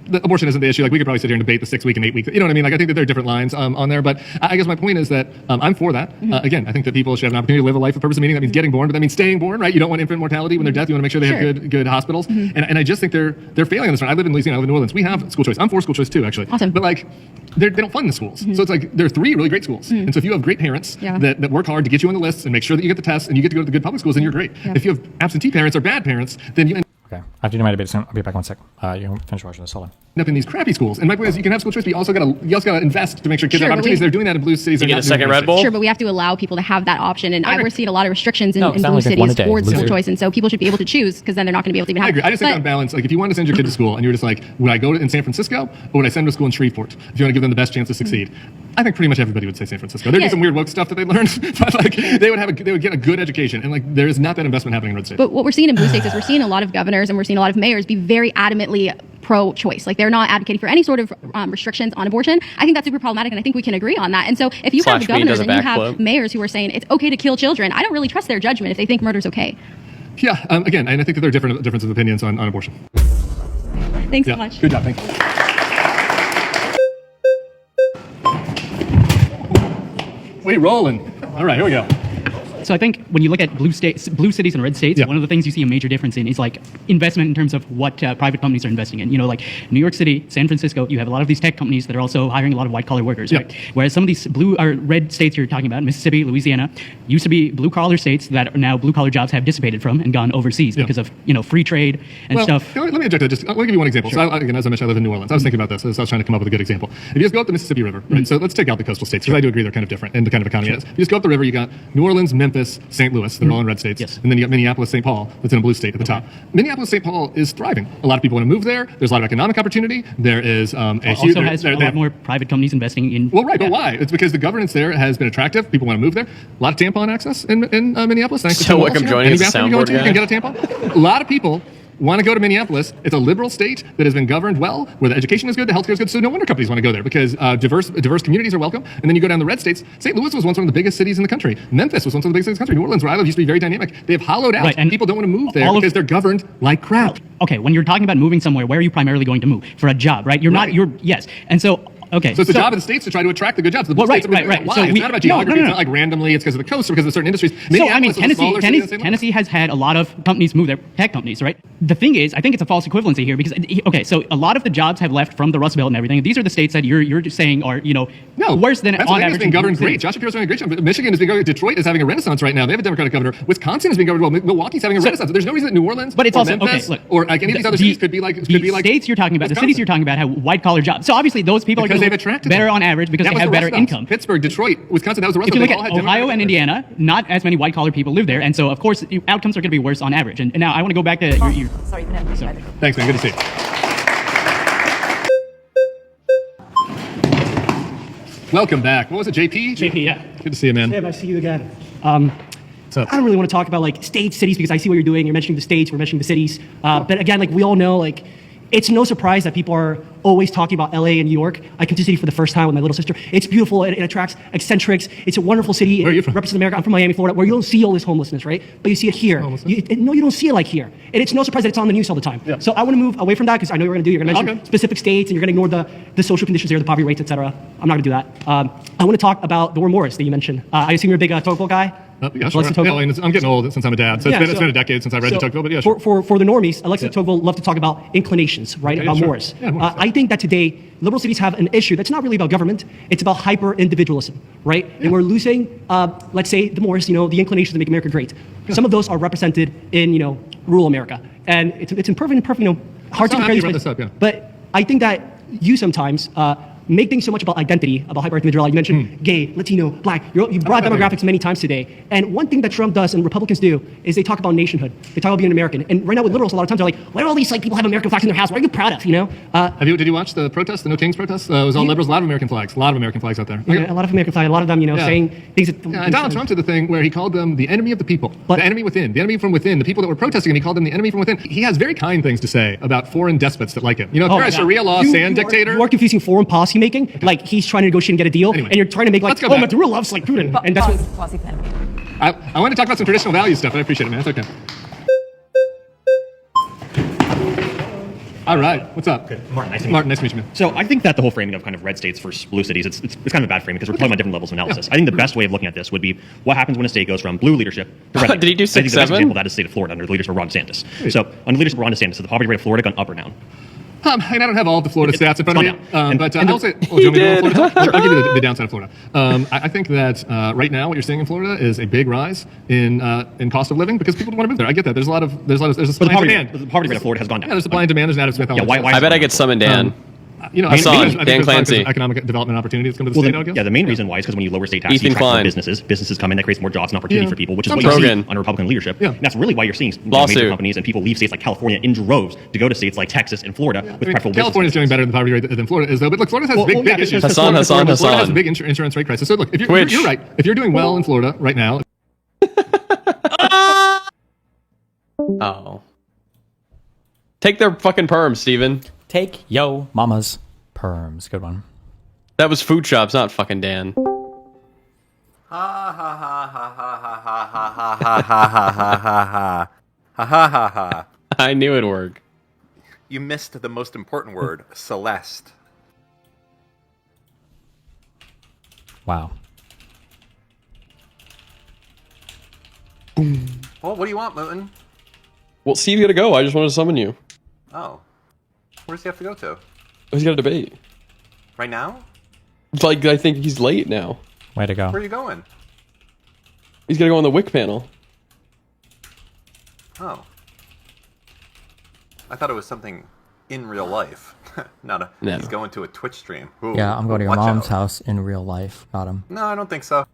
the abortion isn't the issue. Like, we could probably sit here and debate the 6 week and 8 week. You know what I mean? Like, I think that there are different lines on there. But I guess my point is that I'm for that. Again, I think that people should have an opportunity to live a life of purpose and meaning. That means getting born, but that means staying born, right? You don't want infant mortality when they're death. You want to make sure they have good hospitals. And I just think they're failing on this front. I live in Louisiana. I live in New Orleans. We have school choice. I'm for school choice too, actually. Awesome. But like, they don't fund the schools. So it's like there are 3 really great schools. And so if you have great parents that work hard to get you on the list and make sure that you get the tests and you get to go to the good public schools, then you're great. If you have absentee parents or bad parents, then you Okay. I have to do my debate soon. I'll be back 1 sec. You can finish watching this. Hold on. Up in these crappy schools. And my point is, you can have school choice, but you also gotta invest to make sure kids have opportunities. They're doing that in blue cities. You get a second Red Bull? Sure, but we have to allow people to have that option. And we're seeing a lot of restrictions in blue like cities towards school choice. And so people should be able to choose, because then they're not going to be able to even have I agree. I just think on balance, like, if you want to send your kid to school and you're just like, would I go in San Francisco or would I send them to school in Shreveport? If you want to give them the best chance to succeed. I think pretty much everybody would say San Francisco. There'd be some weird woke stuff that they learned, but like they would get a good education, and like there is not that investment happening in red states. But what we're seeing in blue states is we're seeing a lot of governors and we're seeing a lot of mayors be very adamantly pro-choice. Like, they're not advocating for any sort of restrictions on abortion. I think that's super problematic, and I think we can agree on that. And so if you have governors and you have mayors who are saying it's okay to kill children, I don't really trust their judgment if they think murder's okay. Yeah, again, and I think that there are differences of opinions on abortion. Thanks so much. Good job. Thank you. We rolling. All right, here we go. So I think when you look at blue cities and red states, one of the things you see a major difference in is like investment in terms of what private companies are investing in. You know, like New York City, San Francisco, you have a lot of these tech companies that are also hiring a lot of white collar workers, right? Whereas some of these blue or red states you're talking about, Mississippi, Louisiana, used to be blue collar states that are now blue collar jobs have dissipated from and gone overseas because of, you know, free trade and stuff. Let me object to that. Let me give you one example. Sure. So again, as I mentioned, I live in New Orleans. I was thinking about this. So I was trying to come up with a good example. If you just go up the Mississippi River, right? So let's take out the coastal states, because I do agree they're kind of different in the kind of economy it is. You just go up the river, you got New Orleans, Memphis, St. Louis. They're all in red states. And then you got Minneapolis, St. Paul, that's in a blue state at the top. Minneapolis, St. Paul is thriving. A lot of people want to move there. There's a lot of economic opportunity. There is a lot more private companies investing in. Well, right, but why? It's because the governance there has been attractive. People want to move there. A lot of tampon access in Minneapolis. Thanks so welcome joining us, soundboard guy. You can get a tampon. A lot of people want to go to Minneapolis. It's a liberal state that has been governed well, where the education is good, the healthcare is good, so no wonder companies want to go there, because diverse communities are welcome. And then you go down the red states. St. Louis was once one of the biggest cities in the country. Memphis was once one of the biggest cities in the country. New Orleans, where I live, used to be very dynamic. They have hollowed out, and people don't want to move there because they're governed like crap. Okay, when you're talking about moving somewhere, where are you primarily going to move? For a job, right? Yes. And so okay. So it's the job of the states to try to attract the good jobs. The right. Why? So it's not about geography. It's not like randomly. It's because of the coast or because of certain industries. So, I mean, Tennessee has had a lot of companies move there, tech companies, right? The thing is, I think it's a false equivalency here because, okay, so a lot of the jobs have left from the Rust Belt and everything. These are the states that you're just saying are, you know, worse than on average. Been governed great. Josh Shapiro's doing a great job. Michigan is being governed. Detroit is having a renaissance right now. They have a Democratic governor. Wisconsin is being governed well. Milwaukee's having a renaissance. There's no reason that New Orleans, but it's also Memphis, look, or like any of these other cities could be like states you're talking about. The cities you're talking about have white collar jobs. So obviously those people are they've attracted better on average because they have better income. Pittsburgh, Detroit, Wisconsin, that was the rest of them. If you look at Ohio and Indiana, not as many white collar people live there, and so of course outcomes are going to be worse on average. And now I want to go back to your sorry, thanks, man. Good to see you. Welcome back. What was it, JP? JP, yeah. Good to see you, man. Sam, I see you again. I don't really want to talk about like states, cities, because I see what you're doing. You're mentioning the states, we're mentioning the cities. But again, like we all know, like it's no surprise that people are always talking about LA and New York. I came to the city for the first time with my little sister. It's beautiful. It attracts eccentrics. It's a wonderful city. Where are you from? It represents America. I'm from Miami, Florida, where you don't see all this homelessness, right? But you see it here. No, you don't see it like here. And it's no surprise that it's on the news all the time. Yeah. So I want to move away from that because I know you're going to do. You're going to mention specific states and you're going to ignore the social conditions there, the poverty rates, etc. I'm not going to do that. I want to talk about the word Morris that you mentioned. I assume you're a big Tocqueville guy. Yeah, sure. I'm getting old since I'm a dad, so it's been a decade since I read Tocqueville. But yeah, sure. For the normies, Alexis Tocqueville loved to talk about inclinations, right? About Morris. Yeah, Morris. I think that today liberal cities have an issue that's not really about government. It's about hyper individualism, right? And we're losing, let's say, the Morris, the inclinations to make America great. Some of those are represented in rural America, and it's imperfect, hard to compare these places. But I think that you sometimes make things so much about identity, about hyper-individuality. You mentioned gay, Latino, black. You brought demographics many times today. And one thing that Trump does and Republicans do is they talk about nationhood. They talk about being an American. And right now with liberals, a lot of times they're like, why do all these people have American flags in their house? What are you proud of, Did you watch the protest, the No Kings protest? It was all liberals, a lot of American flags. A lot of American flags out there. Yeah, a lot of American flags. A lot of them, saying things that... and Donald Trump did the thing where he called them the enemy of the people. The enemy within. The enemy from within. The people that were protesting him, he called them the enemy from within. He has very kind things to say about foreign despots that like him. If you're a Sharia law sand dictator... You are confusing foreign policy making. Like, he's trying to negotiate and get a deal, and you're trying to make Maduro loves like Putin, and that's what. I want to talk about some traditional value stuff, but I appreciate it, man. It's okay. All right. What's up? Good. Martin, nice to meet you. Martin, nice to meet you, man. So I think that the whole framing of kind of red states versus blue cities, it's kind of a bad framing because we're talking about different levels of analysis. I think the best way of looking at this would be what happens when a state goes from blue leadership to red. Did he do I think the 6-7? best example of that is the state of Florida under the leadership of Ron DeSantis. So under the leadership of Ron DeSantis, has the poverty rate of Florida gone up or down? And I don't have all of the Florida stats in front of me, but I'll say, He do you want me to go did. Florida? Sure, I'll give you the downside of Florida. I think that right now what you're seeing in Florida is a big rise in cost of living because people don't want to move there. I get that. There's a supply and demand. The poverty rate of Florida has gone down. Yeah, there's supply and demand. There's an Adam Smith. Yeah, why I bet I get some in Dan. I think Dan Clancy. Economic development opportunities come to the state. I guess. Yeah, the main reason why is because when you lower state taxes, Ethan you attract more Klein. businesses come in, that creates more jobs and opportunity Yeah. for people, which is I'm what you see Rogan. under Republican leadership. Yeah. And that's really why you're seeing major Lawsuit. companies and people leave states like California in droves to go to states like Texas and Florida with preferable California's doing better than the poverty rate than Florida is, though. But look, Florida has big issues. Florida has a big insurance rate crisis. So look, if you're right. If you're doing well in Florida right now. Oh. Take their fucking perms, Steven. Take yo mama's perms. Good one. That was food shops, not fucking Dan. I knew it'd work. You missed the most important word, Celeste. Wow. Well, what do you want, Mooten? Well, Steve, you gotta go. I just wanted to summon you. Oh. Where does he have to go to? He's got a debate. Right now? Like, I think he's late now. Way to go. Where are you going? He's gonna go on the WIC panel. Oh. I thought it was something in real life. Not a. No. He's going to a Twitch stream. Ooh, Yeah, I'm going to your watch mom's out. house in real life. Not him. No, I don't think so.